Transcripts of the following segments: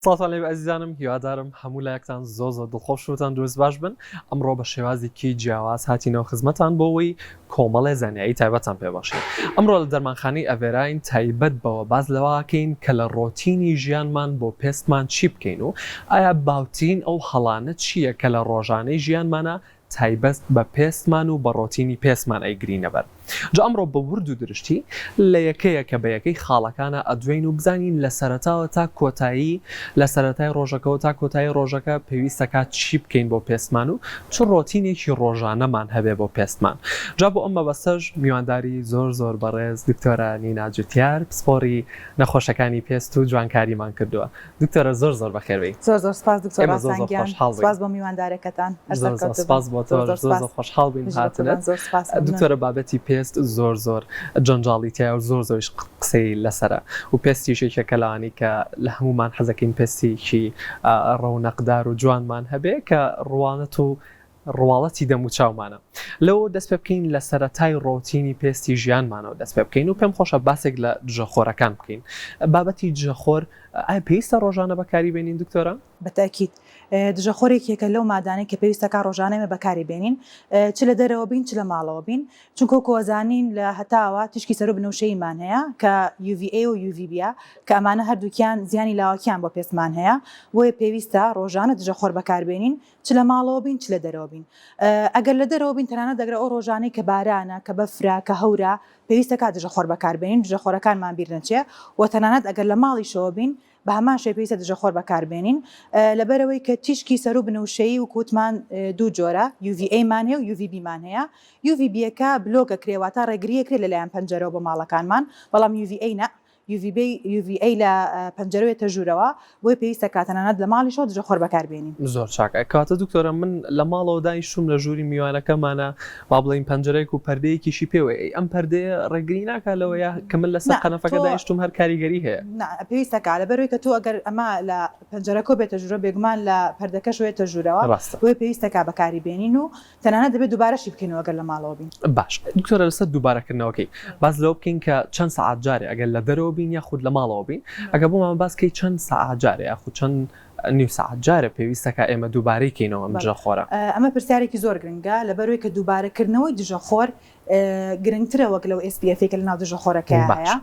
سڵاتان ئەزیزانم هیوادارم هەموو لایەکتان زۆر دڵخۆشتان دروست باش بن. ئەمڕۆ بە شێوازێکی جیاواز هاتینەوە خزمەتان بۆەوەی کۆمەڵێ زانیایی تایبەتان پێباشێت. ئەمڕۆ لە دەرمانخانەی ئەڤێراین تایبەت بەوە باز لەواکەین کە لە ڕۆتینی ژیانمان بۆ پێستمان چی بکەین و ئایا باوترین ئەو هەڵانە چییە کە لە ڕۆژانەی ژیانمانە تایبەت بە پێستمان و بە ڕۆتینی پێستمان ئەیگرینە بەر. جا ئەمڕۆ بە ورد و درشتی لە یەکەیە کە بە یەکەی خاڵەکانە ئەدوێین و بزانین لە سەرەتاوە تا کۆتایی لە سەرەتای ڕۆژەکەەوە تا کۆتایی ڕۆژەکە پێویستەکات چی بکەین بۆ پێستمان و چ ڕۆتینێکی ڕۆژانەمان هەبێ بۆ پێستمان. جا بۆ ئەمە بەسەر میوانداری زۆر بەڕێز دکتۆرە نینا جوتیار پسپۆری نەخۆشەکانی پێست و جوانکاریمان کردووە. دکتۆرە زۆر بەخێربێی. زۆر سپاس دکتۆر سانگیان. سپاس بۆ میواندارەکەتان. سپاس بۆ تۆ زۆر خۆشحاڵ بووین هاتنت. دکتۆرە بابەتی پێست زۆر جەنجاڵی تیا و زۆریش قسەی لەسرە و پێستیشێکە کەلانی کە لە هەمومان حەزەکەین پێستێکی ڕەونەقدار و جوانمان هەبێ کە ڕوانەت و ڕواڵەتی دەمو چاومانە. لەوە دەست پێ بکەین لە سەرەتای ڕۆتینی پێستی ژیانمانەوە دەست پێ بکەین و پێم خۆشە باسێک لە دژەخۆرەکان بکەین. بابەتی دژەخۆر ئایا پێویستە ڕۆژانە بەکاری بێنین دکتۆرە؟ بەتاکید دژەخۆرێکێکە لەو مادانەی کە پێویستەکە ڕۆژانەمە بەکاری بێنین، چ لە دەرەوە بین چ لە ماڵەوە بین، چونکە کۆزانین لە هەتاوە تشکی سەر و بنووشەیمان هەیە کە UVA و UVB کە ئەمانە هەردووکیان زیانی لاوەکیان بۆ پێستمان هەیە، بۆیە پێویستە ڕۆژانە دژەخۆر بەکاربێنین چ لە ماڵەوە بین چ لە دەرەوە بین. ئەگەر لە دەرەوە بین تەنانەت دەگرە ئەو ڕۆژانەی کە بارانە کە بەفرا کە هەورە پێویستە کات دژەخۆر بەکاربێنین، دژەخۆرەکانمان بیر نەچێ و تەنانەت ئەگەر لە ماڵیشەوە بین بە هەمان شێ پێویستە دژەخۆر بەکاربێنین لەبەرەوەی کە تیشکی سەر و بنەوشەیی و کووتمان دوو جۆرە UVA-مان هەیە و UVB-مان هەیە. UVB-یەکە بلۆگە کرێواتە ڕێگریەکرێ لەلایەن پەنجەرەوە بۆ ماڵەکانمان، بەڵام UVA نە. UVA لە پەنجەرەوەیە تەژوورەوە بۆی پێویستە کاتەنانەت لە ماڵیشەوە دژەخۆر بەکاربێنین. زۆر چاکە. کاتە دکتۆرە من لە ماڵەوە دانیشتوم لە ژووری میوانەکەمانە با بڵین پەنجەرەیەک و پەردەیەکیشی پێوە ئەم پەردەیە ڕێگری ناکات لەوەیە کە من لەسەر قەنەفەکە دانیشتوم هەر کاریگەری هەیە. پێویستە کات لەبەرەوەی کە تۆ ئەگەر ئەمە لە پەنجەرەکە بێتە ژوورە بێگومان لە پەردەکەشوێتە ژوورەوە بۆی پێویستە کا بەکاری بێنین و تەنانەت دەبێت دووبارەشی بکەینەوە ئەگەر لە ماڵەوە بین. باش دکتۆرە لەسەر دووبارەکردنەوەکەی باز لەوە بکەین کە چەند سەعات جارێ ئەگەر لە دەرەوە بین یاخود لە ماڵەوە بین ئەگە بۆمان باسکەی چەند سەعات جارێ یاخود چەند نیو سەعات جارە پێویستەکە ئێمە دووبارەی کەینەوە ئەم دژەخۆرە. ئەمە پرسیارێکی زۆر گرنگە لەبەرەوەی کە دووبارەکردنەوەی دژەخۆر گرنگترە وەک لەو SPF-ێکە لە ناو دژەخۆرەکە هەیە.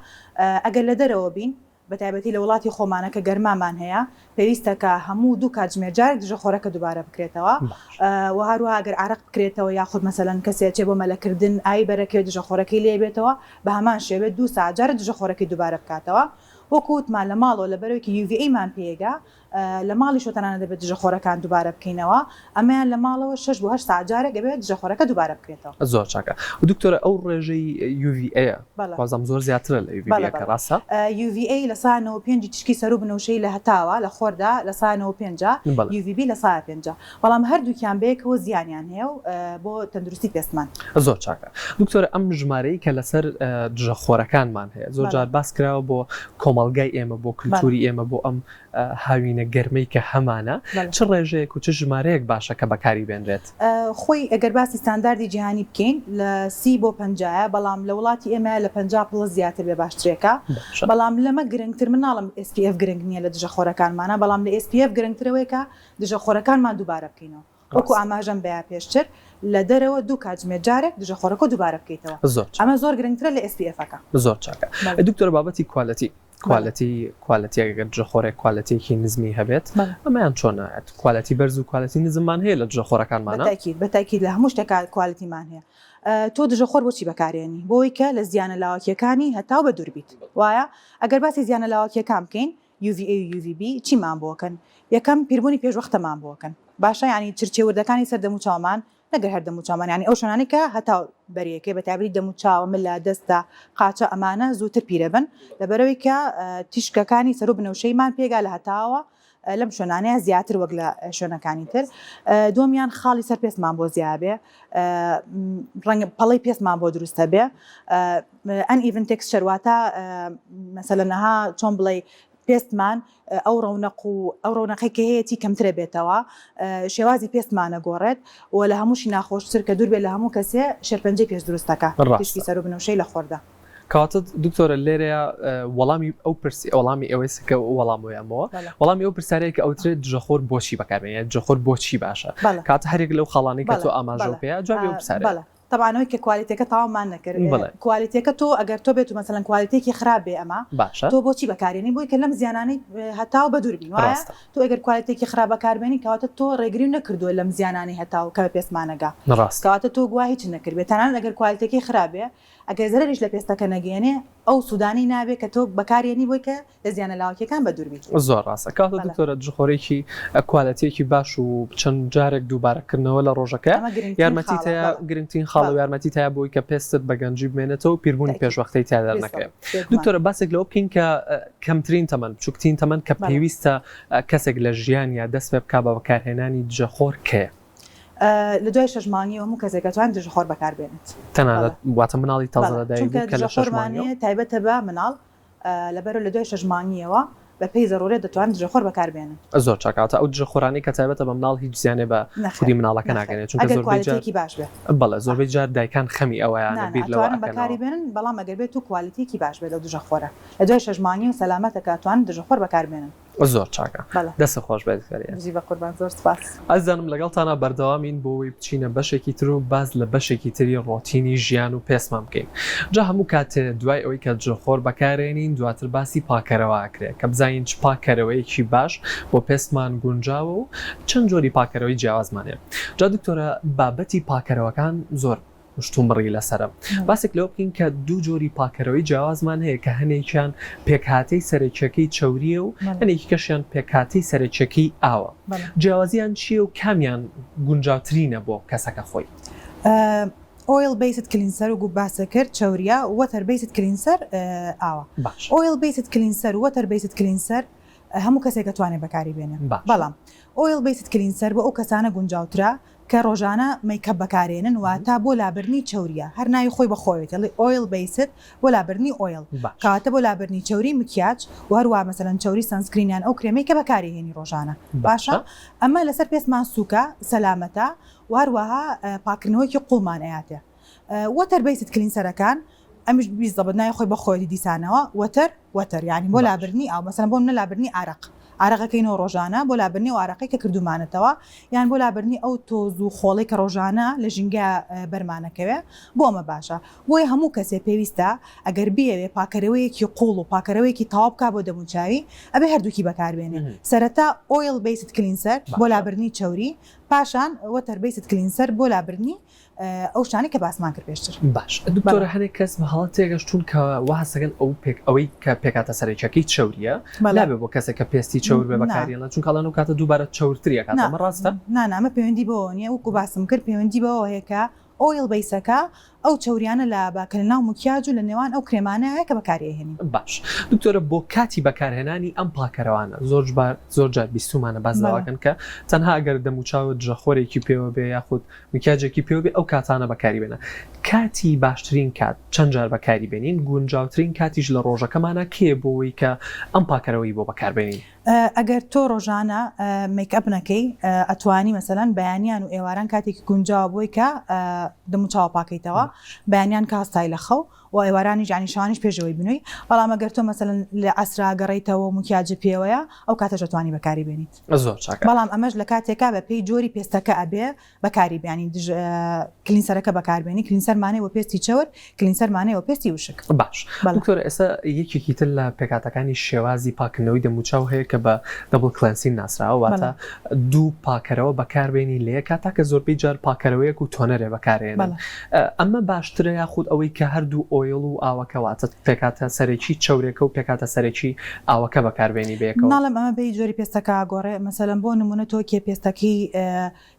ئەگەر لە دەرەوە بین بەتایبەتی لە وڵاتی خۆمانە کە گەرمامان هەیە پێویستە کە هەموو دوو کاتژمێر جارێک دژەخۆرەکە دووبارە بکرێتەوە و هەروە ئەگەر عرق بکرێتەوە یاخود مەسەلەن کەسێک چێ بۆ مەلەکردن ئای بەرەکەوێت دژەخۆرەکەی لێ بێتەوە بە هەمان شێوێت 2 ساعت جارە دژەخۆرەکەی دووبارە بکاتەوە. وەکووتمان لە ماڵەوە لەبەرەوەیکی UVA-مان پێگا لە ماڵیشۆ تەنانە دەبێت دژەخۆرەکان دووبارە بکەینەوە، ئەمەیان لە ماڵەوە 6 بۆ 8 ساعت جارێک دەبێت دژەخۆرەکە دووبارە بکرێتەوە. زۆر چاکە. و دکتۆرە ئەو ڕێژەی UVA بازم زۆر زیاترە لە UVA کە ڕاستە؟ UVA لە 195 تشکی سەر و بنەوشەی لە هەتاوە لە خۆردا لە 195 UVB لە 150 بەڵام هەردووکیان بەیەکەوە زیانیان هەیە و بۆ تەندروستی پێستمان. زۆر چاکە. دکتۆرە ئەم ژمارەی کە لەسەر دژەخۆرەکانمان هەیە زۆر جار باس کراوە بۆ کۆمەڵگای ئێمە بۆ کللتوری ئێمە بۆ ئەم هاوینە گەرمەی کە هەمانە چ ڕێژەیەک و چ ژمارەیەک باشە کە بەکاری بێنرێت؟ خۆی ئەگەر باسی ستانداردی جیهانی بکەین لە 30 بۆ 50 بەڵام لە وڵاتی ئێمە لە 50+ زیاتر بێ باشترێکە. بەڵام لەمە گرنگتر مناڵم SPF گرنگ نییە لە دژەخۆرەکانمانە، بەڵام لە SPF گرنگترەوەیکە دژەخۆرەکانمان دووبارە بکەینەوە وەکو ئاماژەم بەیە پێشتر لە دەرەوە دوو کاتژمێر جارێک دژەخۆرەکە دووبارە بکەیتەوە. ئەمە زۆر گرنگترە لە SPF-ەکە. زۆر چاکە. دکتۆرە بابەتی کوالەتیەگەر دژەخۆرێک کوالەتیەکی نزمی هەبێت ئەمەیان چۆنە؟ کوالەتی بەرز و کوالەتی نزممان هەیە لە دژەخۆرەکانمانە؟ بەتاکید لە هەموو شتێکا کوالەتیمان هەیە. تۆ دژەخۆر بۆچی بەکارێنی؟ بۆی کە لە زیانە لاوەکیەکانی هەتاو بە دوور بیت. وایە ئەگەر باسی زیانە لاوەکیەکان بکەین UVA و UVB چیمان بۆکەن؟ یەکەم پیربوونی پێشوەختەمان بۆکەن. باشە ینی چرچێوردەکانی سەر دەمو چاومان نەگەر هەر دەمو چاومان ینی ئەو شوێنانەی کە هەتاو بەریەکەی بەتابەتی دەمو چاوە ملە دەستە قاچە ئەمانە زووتر پیرە بن لەبەرەوەی کە تیشکەکانی سەر و بنەوشەیمان پێگا لە هەتاوە لەم شوێنانەیە زیاتر وەک لە شوێنەکانی تر. دومیان خاڵی سەر پێستمان بۆ زیابێ، ڕەنگە پەڵەی پێستمان بۆ دروستە بێ، uneven texture واتە مەسەلەنەها چۆن بڵێ پێستمان ئەو ڕەونەقی کە هەیەی کەمترە بێتەوە، شێوازی پێستمانە گۆڕێت و لە هەمووشی ناخۆشتر کە دوور بێت لە هەموو کەسێ شێرپەنجەی پێش دروستەکە تشکی سەر و بنەوشەی لە خۆردا. کاتە دکتۆرە لێرەیە وەڵامی ئەو پرسی وەڵامی ئەوەی سکە وەڵامۆیانەوە وەڵامی ئەو پرسیارەیە کە ئەوترێت دژەخۆر بۆچی بەکاربێنێت دژەخۆر بۆچی باشە کاتە هەرێک لەو خەڵانی کە تۆ ئاماژە پێەیە جوابی ئەو پرسیارە طبعاەوەی کە کوالیتەکە تاوامان نەکرد کوالیتەکە تۆ ئەگەر تۆ بێت و مەسەڵەن کوالیتێکی خراپێ ئەمە باشە تۆ بۆچی بەکارێنی بۆی کە لەم زیانانەی هەتاو بە دووربین وایە تۆ ئەگەر کوالیتێکی خراپ بەکاربێنی کەواتە تۆ ڕێگری نەکردووە لەم زیانانی هەتاو کە بە پێسمانەگا کەواتە تۆ گویا هیچ نەکردبێت تەنانەت ئەگەر کوالیتێکی خراپێ ئەگەر زەرریش لە پێستەکە نەگەێنێ ئەو سوودانی نابێت کە تۆ بەکارێنی بۆی کە لە زیانە لاوەکیەکان بە دووربیت زۆر ڕاستە کاتە دکتۆرە دژخۆرێکی کوالیتێکی باش و چەند جارێک دووبارەکردنەوە لە ڕۆژەکە یارمەتی تایە گرنگترین خاڵ و یارمەتی تایە بۆی کە پێستت بە گەنجی بمێنێتەوە پیربوونی پێشوەختەی تیا دەرنەکەێت دکتۆرە باسێک لەوە بکەین کە کەمترین تەمەن بچووکترین تەمەن کە پێویستە کەسێک لە ژیانیا دەست پێ بکا بە بەکارهێنانی دژەخۆر کێ لە دوای 6 مانگی هەموو کەسێک دەتوانێت دژەخۆر بەکاربێنێت تەنانەت واتە مناڵی تازەدایک کە لە 6 مانگی تایبەتە بە مناڵ لەبەرەوە لە دوای 6 مانگیەوە بە پێی ضرورێت دەتوانێت دژەخۆر بەکاربێنن زۆر چاکاتە ئەو دژەخۆرانی کە تایبەتە بە مناڵ هیچ زیانێ بە خودی مناڵەکە ناگەنێت چونکە زۆربەی باش بێت بەڵێ زۆربەی جار دایکان خەمی ئەوەیانە بیر لەوە بەکاری بێنن بەڵام ئەگەر بێت و کوالیتێکی باش بێت لەو دژەخۆرە لە دوای 6 مانگی و سەلامەتەکە دەتوانن دژەخۆر بەکاربێنن زۆر چاکە دەست خۆش بێت بە قوربان زۆر سپاس ئەزانم لەگەڵتانە بەردەوامین بۆەوەی بچینە بەشێکی تر و باز لە بەشێکی تری ڕۆتینی ژیان و پێسمان بکەین جا هەموو کاتێ دوای ئەوەی کە دژەخۆر بەکارێنین دواتر باسی پاکەرەوەکرێت کە بزانین چ پاکەرەوەیەکی باش بۆ پێستمان گونجاوە و چەند جۆری پاکەرەوەی جیاوازمانێ جا دکتۆرە بابەتی پاکەرەوەکان زۆر شتومڕی لەسرە باسێک لەوە بکەین کە دوو جۆری پاکەرەوەی جیاوازمان هەیە کە هەنێکیان پێکهاتەی سەرچەکەی چاوریە و هەنێکی کەشیان پێکهاتەی سەرچەکەی ئاوە جیاوازیان چییە و کامیان گونجاوترینە بۆ کەسەکە خۆی oil based cleanser و باسە کرد چاوریە water based cleanser ئاوە oil based cleanser و water based cleanser هەموو کەسێک دەتوانێت بەکاری بێنێ بەڵام oil based cleanser بۆ ئەو کەسانە گونجاوترە کە ڕۆژانە میکەپ بەکارێنن واتە بۆ لابرنی چاوریە هەر ناوی خۆی بەخۆیێت ئەڵێ oil based بۆ لابرنی oil کاتە بۆ لابرنی چاوری مکیاج و هەروە مەسەلەن چاوری سانسکرینیان ئەو کرێمەی کە بەکارهێنی ڕۆژانە باشە ئەمە لەسەر پێستمان سووکە سەلامەتە و هەروەها پاکردنەوەیکی قوڵمانەیەاتێ water based cleanserەکان ئەمیش بیزەبەت ناوی خۆی بەخۆی دیسانەوە water یعنی بۆ لابرنی ئاو مەسەلەن بۆ منە لابرنی عرەقەکەینەوە ڕۆژانە بۆ لابرنی و عرەقەی کە کردومانێتەوە یان بۆ لابرنی ئەو تۆز و خۆڵی کە ڕۆژانە لە ژینگە بەرمانەکەوێ بۆ ئەمە باشە بۆی هەموو کەسێ پێویستە ئەگەر بیەوێ پاکەرەوەیەکی قوڵ و پاکەرەوەیەکی تاوا بکا بۆ دەموچاوی ئەبێ هەردووکی بەکاربێنێ سەرەتا oil based cleanser بۆ لابرنی چاوری پاشان water based cleanser بۆ لابرنی ئەو شتانی کە باسمان کرد پێشتر باش دکتۆرە هەنێک کەس بە حاڵەت تێگەشتون کە واسەگەن ئەوەی کە پێکاتە سەرچەکەی چاوریە نابێ بۆ کەسێک کە پێستی چاور بێ بەکارێنە چون کاڵان و کاتە دووبارە چاورتریە کاتەمە ڕاستە نامە پەیوەندی بەوە نییە وەکو باسم کرد پەیوەندی بەوە هەیە کە oil basەکە ئەو چاوریانە لە باکەلناو مکیاج و لە نێوان ئەو کرێمانەیە کە بەکارهێنین باش دکتۆرە بۆ کاتی بەکارهێنانی ئەم پاکەرەوانە زۆر جار بیستومانە باز داواکەن کە تەنها ئەگەر دەموچاوت دژەخۆرێکی پێوە بێ یاخود مکیاجێکی پێوە بێ ئەو کاتانە بەکاری بێنە کاتی باشترین کات چەند جار بەکاری بێنین گونجاوترین کاتیش لە ڕۆژەکەمانە کێ بۆەوەی کە ئەم پاکەرەوەی بۆ بەکاربێنین ئەگەر تۆ ڕۆژانە میکەپ نەکەی ئەتوانی مەسەلەن بەیانیان و ئێواران کاتێکی گونجاوە بۆی کە دەموچاوە پاکەیتەوە بەیانیان کاستای لە خەو و ئێوارانی جانی شانیش پێشەوەی بنووی بەڵام ئەگەر تۆ مەسەلەن لە ئەسرا گەڕیتەوە مکیاجە پێوەیە ئەو کاتە دەتوانی بەکاری بێنیت زۆر چاکە بەڵام ئەمەش لە کاتێکا بە پێی جۆری پێستەکە ئەبێ بەکاری بیانی کلینسەرەکە بەکاربێنی کلینسەرمانەوە پێستی چاور کلینسەرمانەوە پێستی وشک باش دکتۆر ئێستا یەکێکی تر لە پێکاتەکانی شێوازی پاکردنەوەی دەموچاو هەیە کە بە دەبڵ کلەنسین ناسراوە واتە دوو پاکەرەوە بەکاربێنی لێ کاتا کە زۆربەی جار پاکەرەوەیەک و تۆنەرێ بەکارێنن ئەمە باشترە یاخود ئەوەی کە هەردوو ئۆیڵ و ئاوەکەواتە پێکاتە سەرێکی چاورێکە و پێکاتە سەرێکی ئاوەکە بەکاربێنی بێکەوە ناڵم ئەمە بێ جۆری پێستەکە گۆڕێ مەسەلەن بۆ نمونە تۆ کێ پێستەکەی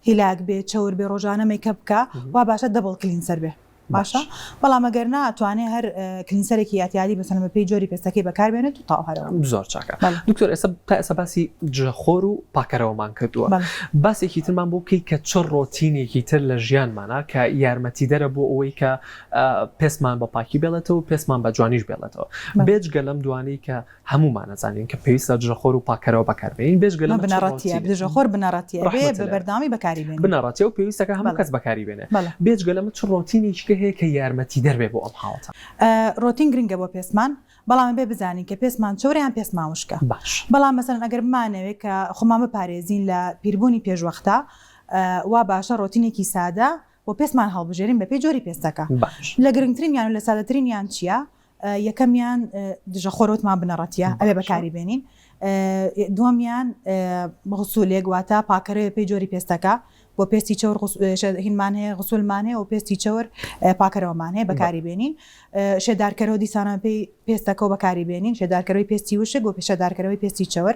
هیلاک بێ چاور بێ ڕۆژانە میکەپ بکە وا باشە دەبڵ کلینسەر بێ باشە بەڵام ئەگەر ناتوانێت هەر کلینسەرێکی یاتیادی بەسەلەن بە پێی جۆری پێستەکەی بەکاربێنێت و تاو هەرەوە زۆر چاکە دکتۆر ئێستا باسی جەخۆر و پاکەرەوەمان کردووە باسێکی ترمان بۆ بکەی کە چ ڕۆتینێکی تر لە ژیانمانە کە یارمەتی دەرە بۆ ئەوەی کە پێستمان بە پاکی بێڵێتەوە پێستمان بە جوانیش بێڵێتەوە بێجگە لەم دوانەی کە هەمومان نەزانین کە پێویستە جەخۆر و پاکەرەوە بەکاربێنین بێجگە لەم بنەڕەتیە دژەخۆر بنەڕەتیە بێ بە بەردامی بەکاری بێنین بنەڕەتیە و پێویستەکە هەموو کەس بەکاری بێنێ بێجگە لەمە چ ڕۆتینێکی هەیە کە یارمەتی دەربێ بۆ ئەم حاڵەتە؟ ڕۆتین گرنگە بۆ پێسمان، بەڵام بێ بزانین کە پێسمان چۆریان پێسماوشکە. باش. بەڵام مەسەن ئەگەر بمانەوێت کە خۆمان بپارێزین لە پیربوونی پێشوەختە، وا باشە ڕۆتینێکی سادە بۆ پێسمان هەڵبژێرین بە پێی جۆری پێستەکە. لە گرنگترینیان و لە سادەترینیان چییە؟ یەکەمیان دژە خۆرۆتمان بنەڕەتیە ئەبێ بەکاری بێنین. دووەمیان غسولێک واتە پاکەرەوە پێی جۆری پێستەکە، بۆ پێستی چاور هینمان هەیە، غسولمان هەیە و پێستی چاور پاکەرەوەمان هەیە بەکاری بێنین. شێدارکەرەوە دیسانە پێی پێستەکە و بەکاری بێنین، شێدارکەرەوەی پێستی وشک و شێدارکەرەوەی پێستی چاور.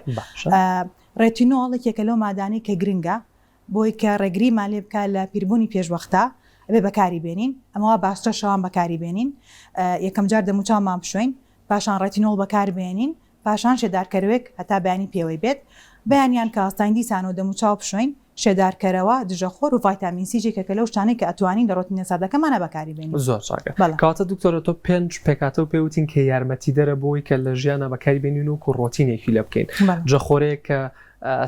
ڕێتینۆڵ یەکێکە لەو مادانی کە گرنگە بۆی کە ڕێگریمان لێ بکات لە پیربوونی پێشوەختە ئەبێ بەکاری بێنین. ئەمەوە باشترە شەوان بەکاری بێنین، یەکەم جار دەموچاومان بشوین، پاشان ڕێتینۆڵ بەکار بێنین، پاشان شێدارکەرەوەک هەتا بەیانی پێوەی بێت، بەیانیان کە ئاستاین دیسانەوە دەموچاو بشوین، شێدارکەرەوە، دژەخۆر و ڤایتامین سی جێکێکە لەو شتانەی کە ئەتوانین لە ڕۆتینە سادەکەمانە بەکاری بێنین. زۆر چاکە. کاتە دکتۆرە تۆ 5 پێکاتە و پێوتین کە یارمەتی دەرە بۆی کە لە ژیانە بەکاری بێنین و ڕۆتینێکی لە بکەین. جەخۆرەیە کە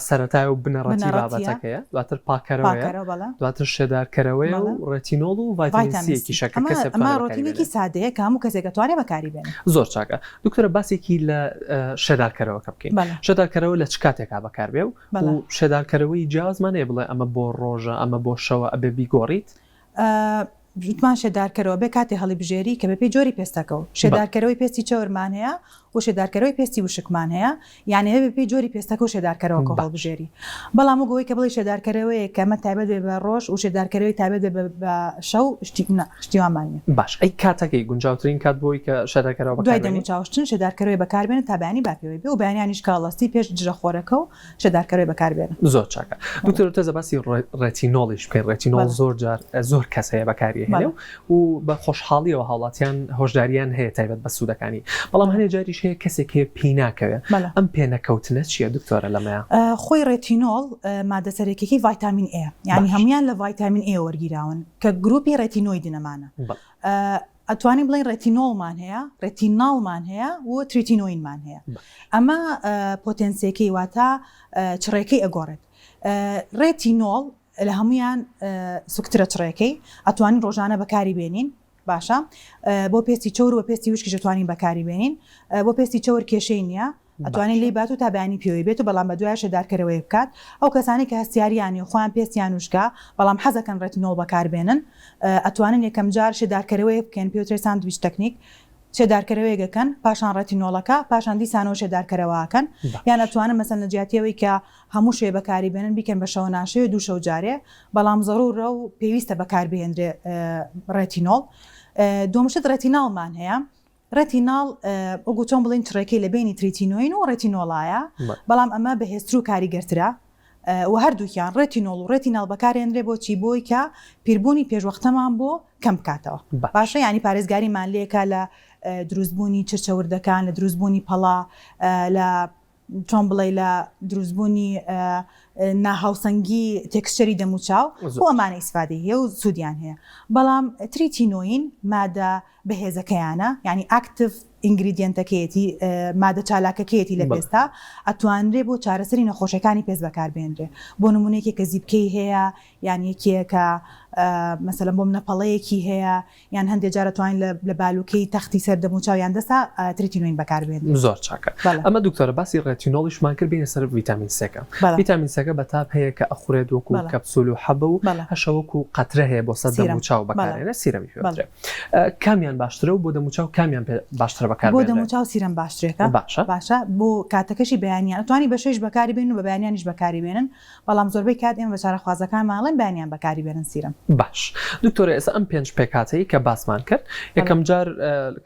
سەرەتای و بنەڕەتی بابەتەکەیە، دواتر پاکەرەوەیە، دواتر شێدارکەرەوەیە و ڕێتینۆڵ و ڤایتامین سی شەکە کەسێک ئەمە ڕۆتینێکی سادەیە کە هەموو کەسێک دەتوانێت بەکاری بێنێت. زۆر چاکە. دکتۆرە باسێکی لە شێدارکەرەوەکە بکەین. شێدارکەرەوە لە چ کاتێکا بەکار بێ و شێدارکەرەوەی جیازمان هەیە بڵێ ئەمە بۆ ڕۆژە، ئەمە بۆ شەوە ئەبێ بیگۆڕیت؟ جوتمان شێدارکەرەوە بێ کاتێ هەڵی بژێری کە بە پێی جۆری پێستەکە و شێدارکەرەوەی پێستی چاورمان هەیە و شێدارکەرەوەی پێستی وشکمان هەیە، یانە بە پێی جۆری پێستەکە و شێدارکەرەوە هەڵبژێری. بەڵام وگەوەی کە بڵێ شێدارکەرەوەی کە ئەمە تایبەت بێ بە ڕۆژ و شێدارکەرەوەی تایبەت بە شەو شتیوانمانە. باش، ئەی کاتەکەی گونجاوترین کات بۆی کە شێدارکەرەوە دوای دەموچاوشتن شێدارکەرەوەی بەکاربێنن تا بەیانی باپێوەی بێ و بەیانیانیش کاڵەستی پێش دژەخۆرەکە و شێدارکەرەوەی بەکاربێنن. زۆر چاکە. دکتۆر تەزە باسی ڕێتینۆڵیش بکەین. ڕێتینۆڵ زۆر کەس هەیە بەکاری هێنێ و بە خۆشحاڵیەوە هاوڵاتیان هۆشداریان هەیە تایبەت بە سوودەکانی، بەڵام هەنێ جاریش هەیە کەسێک هەیە پێی ناکەوێت. ئەم پێنەکەوتنە چییە دکتۆرە لەمەیە؟ خۆی ڕێتینۆڵ مادە سەرەکیەکەی ڤایتامین ئێ، یعنی هەمویان لە ڤایتامین ئێ وەرگیراون کە گروپی ڕێتینۆیدنەمانە. ئەتوانین بڵین ڕێتینۆڵمان هەیە، ڕێتیناڵمان هەیە و تریتینۆینمان هەیە. ئەمە پۆتێنسیەکەی واتە چڕێکەی ئەگۆڕێت. ڕێتینۆڵ لە هەمویان سوکترە چڕێکەی ئەتوانین ڕۆژانە بەکاری بێنین. باشە، بۆ پێستی چاور و پێستی وشکی دەتوانین بەکاری بێنین. بۆ پێستی چاور کێشەی نییە، ئەتوانین لێ بات و تا بەیانی پێوەی بێت و بەڵام بە دوای شێدارکەرەوەی بکات. ئەو کەسانی کە هەستیاریانی و خۆیان پێستیان وشکا بەڵام حەزەکەن ڕێتینۆڵ بەکاربێنن، ئەتوانن یەکەم جار شێدارکەرەوەی بکەن، پێوترێ ساندویچ تەکنیک، شێدارکەرەوەیەکەن پاشان ڕێتینۆڵەکە، پاشان دیسانەوە شێدارکەرەوەکەن، یان ئەتوانن مەسەن لە جیاتیەوەی کە هەموو شوێ بەکاری بێنن بیکەن بە شەو ناشەوێ 2 شەو جارێ، بەڵام زەڕورە و پێویستە بەکاربهێنرێ ڕێتینۆڵ. دووەمشت ڕێتیناڵمان هەیە. ڕێتیناڵ ئەوگو چۆن بڵین چڕێکەی لە بینی تریتینۆین و ڕێتینۆڵایە، بەڵام ئەمە بەهێزتر و کاریگەرترە و هەردووکیان ڕێتینۆڵ و ڕێتیناڵ بەکارهێنرێ بۆچی بۆی کە پیربوونی پێشوەختەمان بۆ کەم بکاتەوە. باشە، ینی پارێزگاریمان لێکە لە دروستبوونی چرچەوردەکان، لە دروستبوونی پەڵا، لە چۆن بڵێ لە دروستبوونی ناهاوسەنگی تێکسچەری دەموچاو و ئەمانە ئیسفادەی هەیە و سوودیان هەیە. بەڵام تریتینۆین مادە بەهێزەکەیانە، ینی ئاکتیڤ ئینگریدیەنتەکەیەتی، مادە چالاکەکەیەتی لە پێستا ئەتوانرێ بۆ چارەسەری نەخۆشەکانی پێست بەکاربێنرێ. بۆ نمونەیەکی کە زیبکەی هەیە، یان یەکێکە مەسەلەن بۆ منەپەڵەیەکی هەیە، یان هەندێک جار ئەتوانین لە بالوکەی تەختی سەر دەموچاو یان دەستا تریتینۆین بەکاربێنرێ. زۆر چاکە. ئەمە دکتۆرە باسی ڕێتینۆڵیشمان کرد بینە سەر ڤیتامین سێکە. ڤیتامین سێکە بەتاب هەیە کە ئەخورێت وەکو کەپسول و حەبە و هەشەوەکو قەترە هەیە بۆ سەر دەموچاو بەکارهێنە، سیرەمی پێوترێ. کامیان باشترە و بۆ دەموچاو کامیان باشترە بەکاربێنرێ؟ بۆ دەموچاو سیرەم باشترێکە. باشە، بۆ کاتەکەشی بەیانیان ئەتوانی بەشەش بەکاری بێنن و بە بەیانیانیش بەکاری بێنن، بەڵام زۆربەی کات ئێمە بە چارەخوازەکان ماڵێن بەیانیان بەکاری بێنن سیرەم. باش دکتۆرە، ئێستا ئەم 5 پێکاتەی کە باسمان کرد، یەکەم جار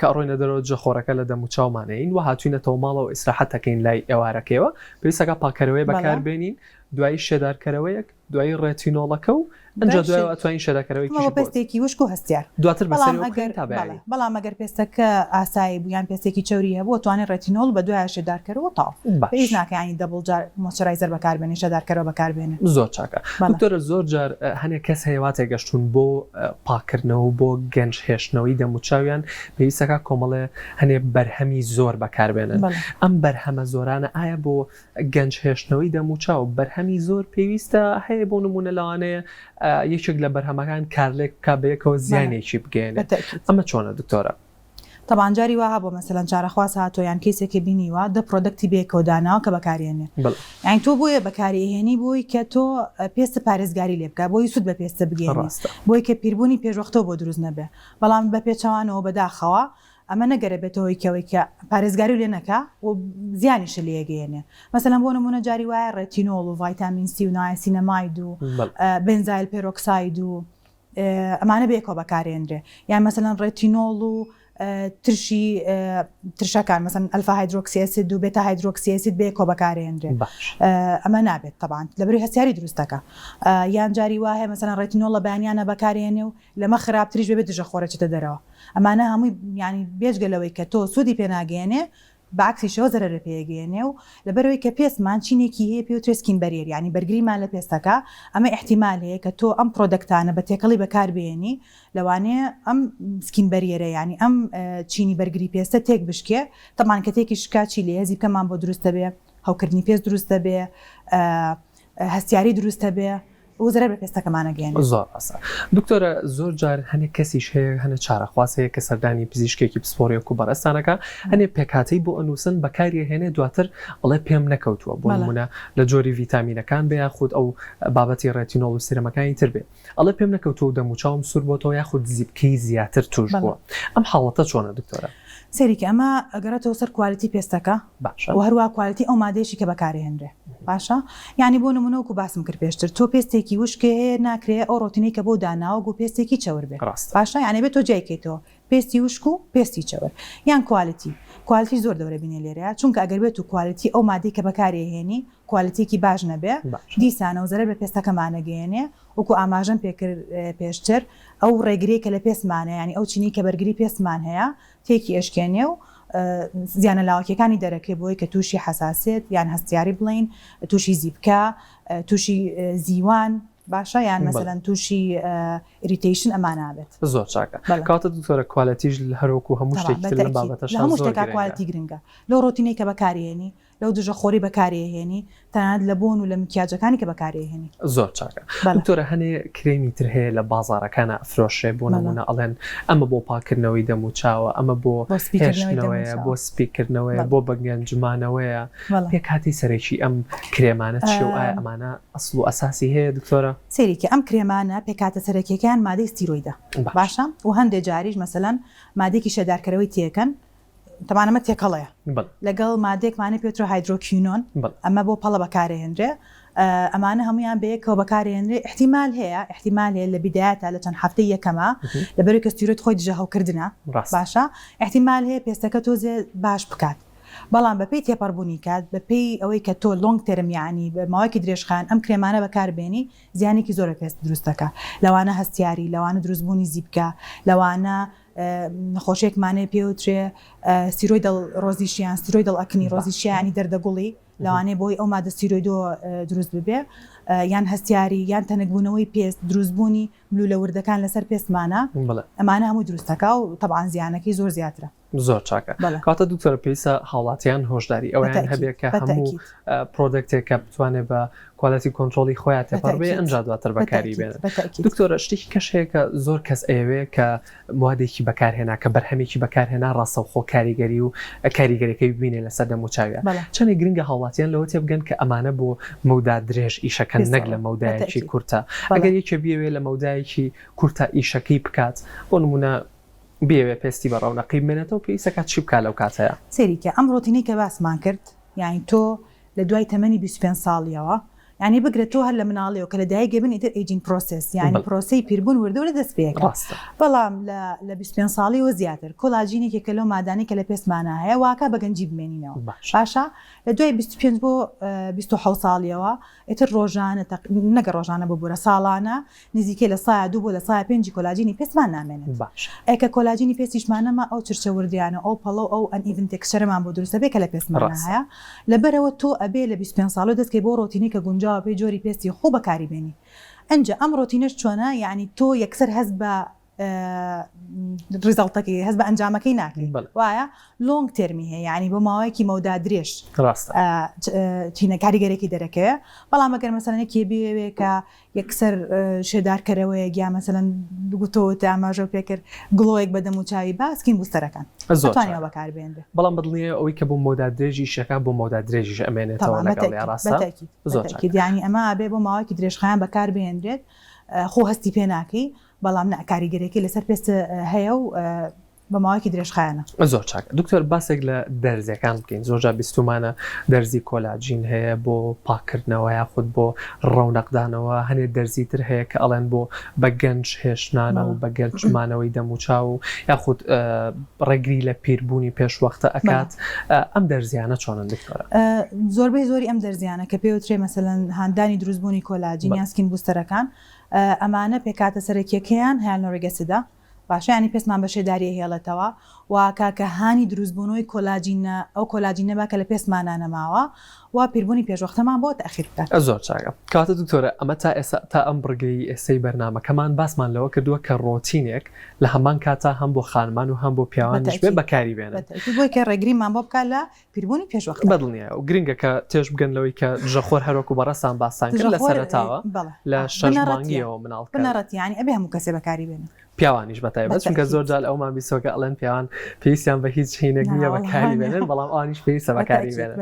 کە ڕۆینە دەرەوە جەخۆرەکە لە دەموچاومانەین و هاتوینەتەوە ماڵەوە ئیسراحەتەکەین لای ئێوارەکەیەوە، پێویستەکە پاکەرەوەی بەکاربێنین، دوای شێدارکەرەوەیەک، دوای ڕێتینۆڵەکە و ئەنجا دوای ئەتوانین شێدارکەرەوەیکی پێستێکی وشک و هەستیار دواتر بەسەری بکەین تا بەیانی. بەڵام ئەگەر پێستەکە ئاسایی بوو یان پێستێکی چۆری هەبوو ئەتوانێت ڕێتینۆڵ بە دوای شێدارکەرەوە تاو پێویست ناکەیانی دەبڵ جار مۆیسچرایزەر بەکاربێنێ، شێدارکەرەوە بەکاربێنێ. زۆر چاکە. دکتۆرە، زۆر جار هەنێک کەس هەیە واتێ گەشتون بۆ پاکردنەوە بۆ گەنج هێشتنەوەی دەموچاویان پێویستەکە کۆمەڵێ هەنێ بەرهەمی زۆر بەکاربێنن. ئەم بەرهەمە زۆرانە ئایا بۆ گەنج هێشتنەوەی دەموچاو بەرهەمی زۆر پێویستە هەیە هەیە بۆ نمونە لەوانەیە یەکێک لە بەرهەمەکان کارلێک کابەیەکەوە زیانێکی بگەێنێت ئەمە چۆنە دکتۆرە؟ طبعا جاری وها بۆ مەسەلەن چارەخواز هاتۆ یان کەسێکی بینیوە دە پرۆدەکتی بێکەوە داناوە کە بەکارێنێ یانی تۆ بۆیە بەکارهێنی بۆی کە تۆ پێستە پارێزگاری لێ بکە بۆی سوود بە پێستە بگەێنێ بۆی کە پیربوونی پێشوەختەوە بۆ دروست نەبێ بەڵام بە پێچەوانەوە بەداخەوە ئەمە نەگەرە بێتەوەی کەوەی کە پارێزگاری لێ نەکە و زیانیش لێگەێنێ مەسەلەن بۆ نمونە جاری وایە ڕێتینۆڵ و ڤایتامین سی و نایسینەماید و بنزایل پێرۆکساید و ئەمانە بێکەوە بەکارێنرێ یان مەسەلەن ڕێتینۆڵ و ترشی ترشەکان مەسەن ئەلفا هایدرۆکسی ئەسید و بێتا هایدرۆکسی ئەسید بێکەوە بەکارێنرێ ئەمە نابێت طبعاً لەبەری هەستیاری دروستەکە یان جاری وایە مەسەلەن ڕێتینۆڵ لە بەیانیانە بەکارێنێ و لەمە خراپتریش بێت دژە خۆرەچێتە دەرەوە ئەمانە هەمووی ینی بێژگەلەوەی کە تۆ سوودی پێناگەێنێ باکسیشەوە زەرەرە پێگەێنێ و لەبەرەوەی کە پێستمان چینێکی هەیە پێ و ترسکین بەرێر ینی بەرگریمان لە پێستەکە ئەمە احتیمال هەیە کە تۆ ئەم پرۆدەکتانە بە تێکەڵی بەکاربێنی لەوانەیە ئەم سکین بەرێرە ینی ئەم چینی بەرگری پێستە تێک بشکێ تەمان کە تێکی شکاچی لێ هەزی بکەمان بۆ دروستە بێ هەوکردنی پێست دروستە بێ هەستیاری دروستە بێ و زەرەر بە پێستەکەمانە گەێنێ زۆر ئاسا دکتۆرە زۆر جار هەنێک کەسیش هەیە هەنە چارەخواز هەیە کە سەردانی پزیشکێکی پسپۆڕیەک و بەڕێستانەکە هەنێ پێکاتەی بۆ ئەنووسن بەکارهێنێ دواتر ئەڵێ پێم نەکەوتووە بۆ نمونە لە جۆری ڤیتامینەکان بێ یاخود ئەو بابەتی ڕێتینۆڵ و سیرەمەکانی تر بێ ئەڵێ پێم نەکەوتووە دەموچاوم سوور بۆتەوە یاخود زیبکەی زیاتر توش بووە ئەم حاڵەتە چۆنە دکتۆرە؟ سەریکە ئەمە ئەگەرێتەوە سەر کوالیتی پێستەکە و هەروە کوالیتی ئەو مادەیەشی کە بەکارهێنرێ باشە یعنی بۆ نمونە وەکو باسم کرد پێشتر تۆ پێستێکی وشکێ هەیە ناکرێت ئەو ڕۆتینەی کە بۆ داناوە و پێستێکی چەور بێ باشە یعنی بێت تۆ جایکەیتەوە پێستی وشک و پێستی چەور یان کوالیتی زۆر دەورە بینێ لێرەیە چونکە ئەگەر بێت و کوالیتی ئەو مادەی کە بەکارهێنی کوالیتێکی باش نەبێ دیسانە و زەرەر بە پێستەکەمانەگەێنێ وەکو ئاماژەم پێکرد پێشتر ئەو ڕێگرەی کە لە پێستمانە ینی ئەو چینی کە بەرگری پێستمان هەیە تێکی ئەشکێنێ و زیانە لاوەکیەکانی دەرەکەی بۆی کە تووشی حساسێت یان هەستیاری بڵین تووشی زیبکە تووشی زیوان باشە یان مەسەلەن تووشی ئریتیشن ئەمانابێت زۆر چاکە کاتە دکتۆرە کوالیتیش هەروەکو هەموو شتێکی لە بابەتەش هەموو شتێکا کوالیتی گرنگە لەو ڕۆتینەی کە بەکارهێنی لەو دژە خۆری بەکارهێنی تەنانەت لە بۆن و لە مکیاجەکانی کە بەکارهێنی زۆر چاکە دکتۆرە هەنێ کرێمی تر هەیە لە بازارەکانە ئەفرۆشێ بۆ نمونە ئەڵێن ئەمە بۆ پاکردنەوەی دەم و چاوە ئەمە بۆ هێشتنەوەیە بۆ سپیکردنەوەیە بۆ بەگەنجمانەوەیە پێ کاتی سەرێکی ئەم کرێمانە چێ و ئایا ئەمانە ئەسڵ و ئەساسی هەیە دکتۆرە؟ سەریکە ئەم کرێمانە پێکاتە سەرەکیەکان مادەی ستیرۆیدە باشە و هەندێک جاریش مەسەلەن مادێکی شەدارکەرەوەی تێکەن تەمانەمە تێکەڵەیە لەگەڵ مادێکمانە پێترۆ هایدرۆکیونۆن ئەمە بۆ پەڵە بەکارهێنرێ ئەمانە هەمویان بەیەکەوە بەکارهێنرێ احتیمال هەیە لە بیدایەتە لە چەند هەفتەی یەکەمە لەبەرەوەی کە ستیرۆید خۆی دژە هەوکردنە باشە احتیمال هەیە پێستەکە تۆزێ باش بکات بەڵام بەپێی تێپەڕبوونی کات بەپێی ئەوەی کە تۆ لۆنگ تەرم یعنی بە ماوەیەکی درێژخان ئەم کرێمانە بەکاربێنی زیانێکی زۆرە پێست دروستەکە لەوانە هەستیاری لەوانە دروستبوونی زیبکە لەوانە نەخۆشیێکمانەیە پێوترێ ستیرۆیدڵ ڕۆزیشیان ستیرۆیدڵ ئەکنی ڕۆزیشیانی دەردەگوڵی لەوانەیە بۆی ئەو مادە ستیرۆیدۆ دروست ببێ یان هەستیاری یان تەنەکبوونەوەی پێست دروستبوونی ملولە وردەکان لەسەر پێستمانە ئەمانە هەموو دروستەکە و طبعاً زیانەکەی زۆر زیاترە زۆر چاکە کاتە دوکتۆرە پێویستە هاوڵاتیان هۆشداری ئەویان هەبێت کە هەموو پرۆدەکتێک کە بتوانێت بە کوالیتی کۆنتترۆلی خۆیان تێپەڕبێ ئەنجا دواتر بەکاری بێنن دکتۆرە شتێکی کەش هەیە کە زۆر کەس ئەوێ کە موادێکی بەکارهێنا کە بەرهەمێکی بەکارهێنا ڕاستەوخۆ کاریگەری و کاریگەریەکەی ببینێ لەسەر دەموچاویە چەندێک گرنگە هاوڵاتیان لەوە تێبگەن کە ئەمانە بۆ مەودا درێژ ئیشەکەن نەک لە مەودایەکی کورتە ئەگەر یەکێ بیاوێ لە مەودایەکی کورتە ئیشەکەی بکات بۆ نمونە بێوێ پێستی بە ڕەونەقی بمێنێتەوە پێویستە چی بکات لەو کاتەیە سەریکە ئەم ڕۆتینەی کە باسمان کرد یعنی تۆ لە دوای تەمەنی 25 ساڵیەوە یعنی بگرێت تۆ هەر لە مناڵەوە کە لە دایک بن ئیتر ئیجینگ پرۆسس یعنی پرۆسی پیربوون وردە لە دەست پێکە بەڵام لە 25 ساڵیەوە زیاتر کۆلاژینێکی کە لەو مادانی کە لە پێستمانە هەیە واکە بەگەنجی بمێنینەوە باشە لە دوای 25 بۆ 27 ساڵیەوە ئیتر ڕۆژانە نەگە ڕۆژانە ببوورە ساڵانە نزیکەی لە سایە 2 بۆ لە سایە 5 کۆلاژینی پێستمان نامێنێت ئەکە کۆلاژینی پێستیشمانەمە ئەو چرچە وردیانە ئەو پەڵە ئەو ئەنئیڤن تێکسچەرمان بۆ دروستە بێ کە لە پێستمانە هەیە لەبەرەوە تۆ ئەبێ لە 25 ساڵە دەستکەی بۆ ڕۆتینی کە گونجاوە پێی جۆری پێستی خۆ بەکاری بێنی ئەنجە ئەم ڕۆتینەش چۆنە یعنی تۆ یەکسەر هەست بە ریزڵتەکەی هەست بە ئەنجامەکەی ناکەی بەڵێ. وایە لۆنگ تێرمی هەیە یعنی بۆ ماوەیەکی مەودا درێژ ڕاستە چینە کاریگەرێکی دەرەکەوێ بەڵام ئەگەر مەسەلەنێکی بێوێ کە یەکسەر شێدارکەرەوەی یا مەسەلەن گوتۆ ئاماژە پێکرد گڵۆیەک بەدەم و چاوی باسکین بوستەرەکان توانیەوە بەکاربێنرێ بەڵام بدڵنیە ئەوەی کە بۆ مۆدا درێژی شەکە بۆ مۆدا درێژیش ئەمێنێتەوە لەگەڵ ڕاستە ینی ئەمە بێ بۆ ماوەیەکی درێژخایان بەکاربێنرێت خۆ هەستی پێ ناکەی بەڵام کاریگەرێکی لەسەر پێست هەیە و بە ماوەیەکی درێژخایانە زۆر چاکە دکتۆر باسێک لە دەرزەکان بکەین زۆرجار بیستمانە دەرزی کۆلاجین هەیە بۆ پاکردنەوە یاخود بۆ ڕەونەقدانەوە هەنێ دەرزی تر هەیە کە ئەڵێن بۆ بە گەنج هێشتنانە و بە گەنجمانەوەی دەموچاو و یاخود ڕێگری لە پیربوونی پێشوەختە ئەکات ئەم دەرزیانە چۆنن دکتۆرە زۆربەی زۆری ئەم دەرزیانە کە پێوترێ مەسەلەن هاندانی دروستبوونی کۆلاجین یاسکین بوستەرەکان ئەمانە پێکاتە سەرەکیەکەیان هیالۆرێگەسیدا باشە ینی پێستمان بە شێداری هێڵێتەوە واکە کە هانی دروستبوونەوەی کۆلاجینە ئەو کۆلاجینە باکە لە پێستمانە نەماوە وا پیربوونی پێشوەختەمان بۆ تەخیر بکات زۆر چاکە کاتە دکتۆرە ئەمە تا ئێستا تا ئەم بڕگەی ئێسەی بەرنامەکەمان باسمان لەوە کردووە کە ڕۆتینێک لە هەمان کاتا هەم بۆ خانمان و هەم بۆ پیاوانیش بێ بەکاری بێنن بۆی کە ڕێگریمان بۆ بکات لە پیربوونی پێشوەخت بەدڵنیە و گرنگە کە تێش بگەن لەوەی کە ژەخۆر هەروەکو بەڕەسان باسان کرد لە سەرەتاوە لە شەژمانگیەوە مناڵ بنەڕەت ینی ئەبێ هەموو کەسێ بەکاری بێنن پیاوانیش بەتایبەت چونکە زۆرجار ئەومان بیستۆکە ئەڵێن پیاوان پێویستیان بە هیچ هینێک نییە بەکاری بێنن بەڵام ئەوانیش پێویستە بەکاری بێنن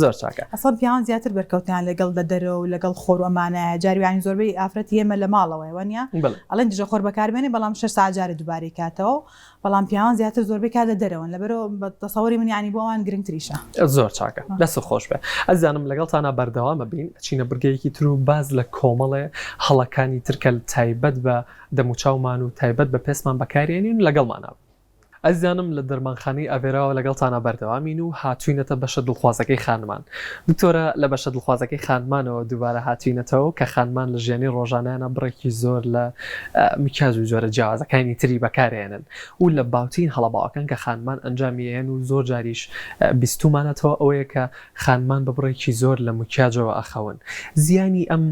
زۆر چاکە ئەسڵ پیاوان زیاتر بەرکەوتیان لەگەڵ دەرەوە و لەگەڵ خۆر و ئەمانە جاریوانی زۆربەی ئافرەتی ئێمە لە ماڵەوەی وەنیە ئەڵێن دژە خۆر بەکاربێنێ بەڵام 6 ساعت جارێ دووبارەی کاتەوە بەڵام پیاوان زیاتر زۆربەی کات لە دەرەوەن لەبەرەوە بە تەسەوەری من ینی بۆوان گرنگتریشە زۆر چاکە دەست خۆش بێ ئەزانم لەگەڵتانە بەردەوامە بین چینە بڕگەیەکی تر و باز لە کۆمەڵێ هەڵەکانی ترکە تایبەت بە دەموچاومان و تایبەت بە پێستمان بەکارێنین لەگەڵمانە ئەزیانم لە دەرمانخانەی ئەڤێراوە لەگەڵتانە بەردەوامین و هاتوینەتە بەشە دڵخوازەکەی خانمان دکتۆرە لە بەشە دڵخوازەکەی خانمانەوە دووبارە هاتوینەتەوە کە خانمان لە ژیانی ڕۆژانیانە بڕێکی زۆر لە میکاز و جۆرە جیاوازەکانی تری بەکارێنن و لە باوتین هەڵەباوەکان کە خانمان ئەنجامیێن و زۆر جاریش بیستمانەتەوە ئەوەیە کە خانمان بە بڕێکی زۆر لە مکیاجەوە ئەخەون زیانی ئەم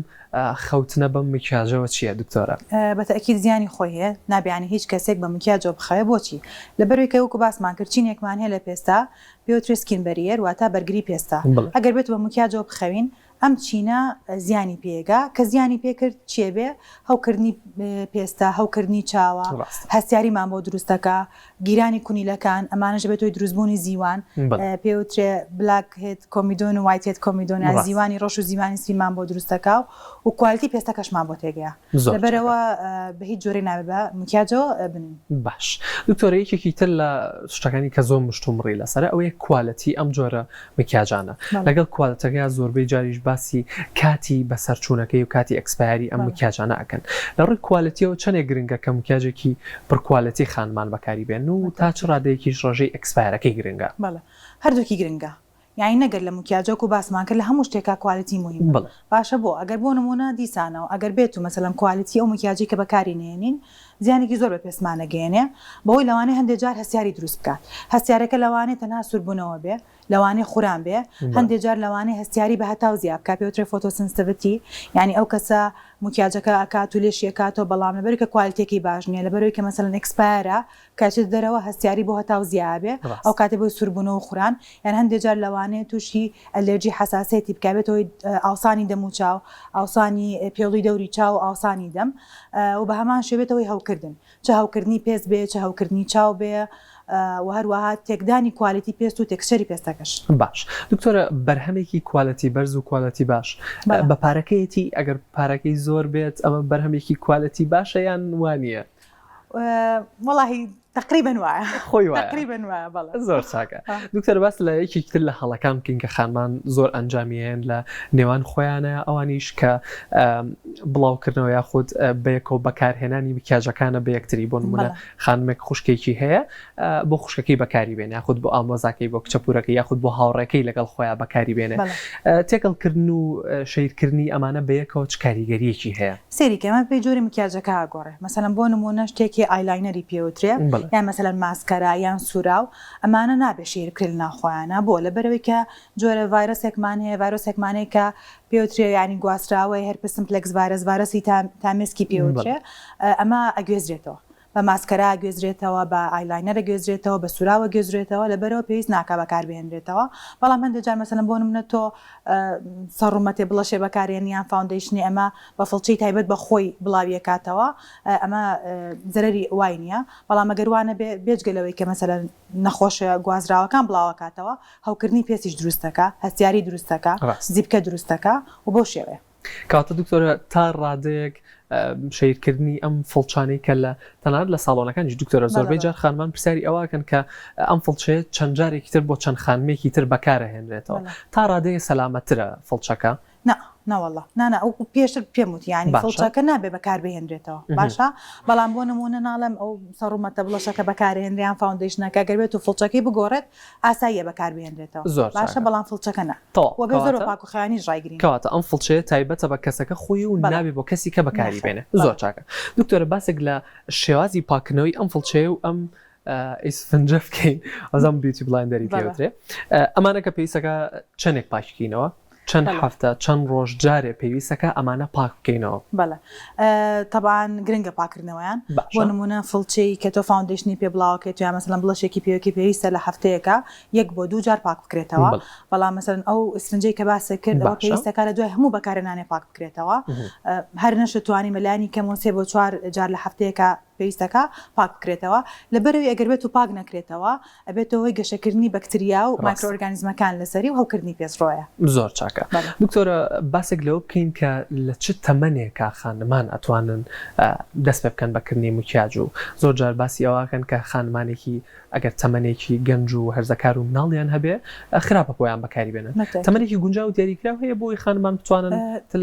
خەوتنە بەم مکیاجەوە چییە دکتۆرە؟ بەتەکیید زیانی خۆی هەیە نابیانی هیچ کەسێک بە مکیاجەوە بخەوێ بۆچی لەبەرەوەی کە وەکو باسمان کرد چینێکمان هەیە لە پێستا پێوترێ سکین بەریەر واتە بەرگری پێستا ئەگەر بێت بە مکیاجەوە بخەوین ئەم چینە زیانی پێگا کە زیانی پێکرد چیە بێ هەوکردنی پێستا هەوکردنی چاوە هەستیاریمان بۆ دروستەکە گیرانی کونیلەکان ئەمانەش بێتەوەی دروستبوونی زیوان پێوترێ بلاک هێت کۆمیدۆن و وایت هێت کۆمیدۆن زیوانی ڕۆژ و زیوانی سپیمان بۆ دروستەکە و کوالیتی پێستەکەشمان بۆ تێگەیە لەبەرەوە بە هیچ جۆرەی نابێ مکیاجەوە بنین باش دکتۆرە یەکێکی تر لە شتەکانی کە زۆر مشتومڕی لەسەر ئەوەیە کوالیتی ئەم جۆرە مکیاجانە لەگەڵ کوالیتەکە زۆربەی جاریش باسی کاتی بەسەرچوونەکەی و کاتی ئەکسپایری ئەم مکیاجانە ئەکەن لە ڕووی کوالیتیەوە چەندێک گرنگە کە مکیاجێکی پڕکوالیتی خانمان بەکاری بێن و تا چ ڕادەیەکیش ڕۆژەی ئەکسپایرەکەی گرنگە هەردووکی گرنگە یعنی نەگەر لە مکیاجەوە و باسمان کرد لە هەموو شتێکا کوالیتی مهم باشە بۆ ئەگەر بۆ نمونە دیسانەوە ئەگەر بێت و مەسەلەن کوالیتی ئەو مکیاجی کە بەکاری نێنین زیانێکی زۆر بە پێسمانە گەێنێ بەهۆی لەوانەیە هەندێک جار هەستیاری دروست بکات هەستیارەکە لەوانەیە تەنها سوربوونەوە بێ لەوانەیە خوران بێ هەندێک جار لەوانەیە هەستیاری بە هەتاو زیاد بکات پێوترێ فۆتۆسنسیتیڤیتی یعنی ئەو کەسە مکیاجەکە ئەکات و لێشی ئەکاتەوە بەڵام لەبەرەوەی کە کوالیتیەکەی باش نییە لەبەرەوەی کە مەسەلەن ئەکسپایرە کاتێت دەرەوە هەستیاری بۆ هەتاو زیاد بێ ئەو کاتێ بۆی سوربوونەوە خوران یان هەندێک جار لەوانەیە تووشی ئەلێرجی حساسیەتی بکاتەوەی ئاوسانی دەم و چاو ئاوسانی پێڵی دەوری چاو و ئاوسانی دەم و بە هەمان شێوێتەوەی هەوکردن چه هەوکردنی پێست بێ چه هەوکردنی چاو بێ و هەروەها تێکدانی کوالیتی پێست و تێکسچەری پێستەکەش باش دکتۆرە بەرهەمێکی کوالیتی بەرز و کوالیتی باش بە پارەکەیەتی ئەگەر پارەکەی زۆر بێت ئەمە بەرهەمێکی کوالیتی باشە یان وانە وەڵاهی تقریبا وایە خۆی تقریبا وایە بەڵێ زۆر چاکە دکتۆر باس لە یەکێک تر لە هەڵەکان بکەین کە خانمان زۆر ئەنجامیێن لە نێوان خۆیانە ئەوانیش کە بڵاوکردنەوە یاخود بەیەکەوە بەکارهێنانی مکیاجەکانە بە یەکتری بۆ نمونە خانمێک خوشکێکی هەیە بۆ خوشکەکەی بەکاری بێنێ یاخود بۆ ئامۆزاکەی بۆ کچەپورەکەی یاخود بۆ هاوڕێکەی لەگەڵ خۆیان بەکاری بێنێ تێکەڵکردن و شەیرکردنی ئەمانە بە یەکەوە چ کاریگەریەکی هەیە سێری کەمە پێی جۆری مکیاجەکە ئاگۆڕێ مەسەلەن بۆ نمونە شتێکی ئایلاینەری پێوترێ یان مەسەلەن ماسکەرا یان سوراو ئەمانە نابێ شێرکرد ناخۆیانە بۆ لەبەرەوەی کە جۆرە ڤایرۆسێکمان هەیە ڤایرۆسێکمانەیە کە پێوترێ ینی گواستراوەی هەرپس سمپلەکس ڤایرۆسی تامسکی پێوترێ ئەمە ئەگوێزرێتەوە بە ماسکەرا گوێزرێتەوە بە ئایلاینەرە گوێزرێتەوە بە سوراوە گوێزرێتەوە لەبەرەوە پێویست ناکا بەکاربهێنرێتەوە بەڵام هەندێک جار مەسەلەن بۆ نمونە تۆ سەڕومەتێ بڵەشێ بەکارێنیان فاوندیشنی ئەمە بە فڵچەی تایبەت بە خۆی بڵاویەکاتەوە ئەمە زەرەری وای نییە بەڵام ئەگەروانە بێجگەلەوەی کە مەسەلەن نەخۆشە گوازراوەکان بڵاوەکاتەوە هەوکردنی پێسیش دروستەکە هەستیاری دروستەکە زیبکە دروستەکە و بۆ شێوێ کاتە دکتۆرە تا ڕادەیەک شیرکردنی ئەم فڵچانەی کە لە تەنانەت لە ساڵۆنەکانیش دکتۆرە زۆربەی جار خانمان پرسیاری ئەوەکەن کە ئەم فڵچەیە چەند جارێکی تر بۆ چەند خانمێکی تر بەکارەهێنرێتەوە تا ڕادەیە سەلامەتترە فڵچەکە ناوەڵە نانە ئەو پێشتر پێم وتیانی فڵچەکە نابێ بەکاربهێنرێتەوە باشە بەڵام بۆ نمونە ناڵم ئەو سەڕومەتە بڵەشەکە بەکارهێنریان فاوندیشنەکە گەربێت و فڵچەکەی بگۆڕێت ئاساییە بەکاربهێنرێتەوە زۆر باشە بەڵام فڵچەکە نە زۆر پاک و خەیانی ڕایگرین کەواتە ئەم فڵچەیە تایبەتە بە کەسەکە خۆی و نابێ بۆ کەسی کە بەکاری بێنێ زۆر چاکە دکتۆرە باسێک لە شێوازی پاکردنەوەی ئەم فڵچەیە و ئەم ئیسفنجە بکەین ئەزام بیوتی بڵایندەری پێوترێ ئەمانە کە پێویستەکە چەندێک پاکینەوە چەند هەفتە چەند ڕۆژ جارێ پێویستەکە ئەمانە پاک بکەینەوە بەڵێ تەبان گرنگە پاکردنەوەیان بۆ نمونە فڵچەی کە تۆ فاوندیشنی پێ بڵاوکێت یا مەسەلەن بڵەشێکی پێوەکی پێویستە لە هەفتەیەکە 1 بۆ 2 جار پاک بکرێتەوە بەڵام مەسەلەن ئەو ئیسفنجەی کە باسە کرد ئەوە پێویستەکە لە دوای هەموو بەکارهێنانێ پاک بکرێتەوە هەر نەشتوانی مەلایانی کەمەوە 3 بۆ 4 جار لە هەفتەیەکە پێویستەکە پاک بکرێتەوە لەبەرەوەی ئەگەر بێت و پاک نەکرێتەوە ئەبێتەوە هۆی گەشەکردنی بەکتریا و مایکرۆئۆرگانیزمەکان لەسەری و هەوکردنی پێشڕۆیە زۆر چاکە دکتۆرە باسێک لەوە بکەین کە لە چ تەمەنێکە خانمان ئەتوانن دەست پێ بکەن بەکردنی مکیاج و زۆر جار باسی ئەوەکەن کە خانمانێکی ئەگەر تەمەنێکی گەنج و هەرزەکار و مناڵیان هەبێ خراپە بۆیان بەکاری بێنن تەمەنێکی گونجاو و دیاریکراو هەیە بۆی خانمان بتوانن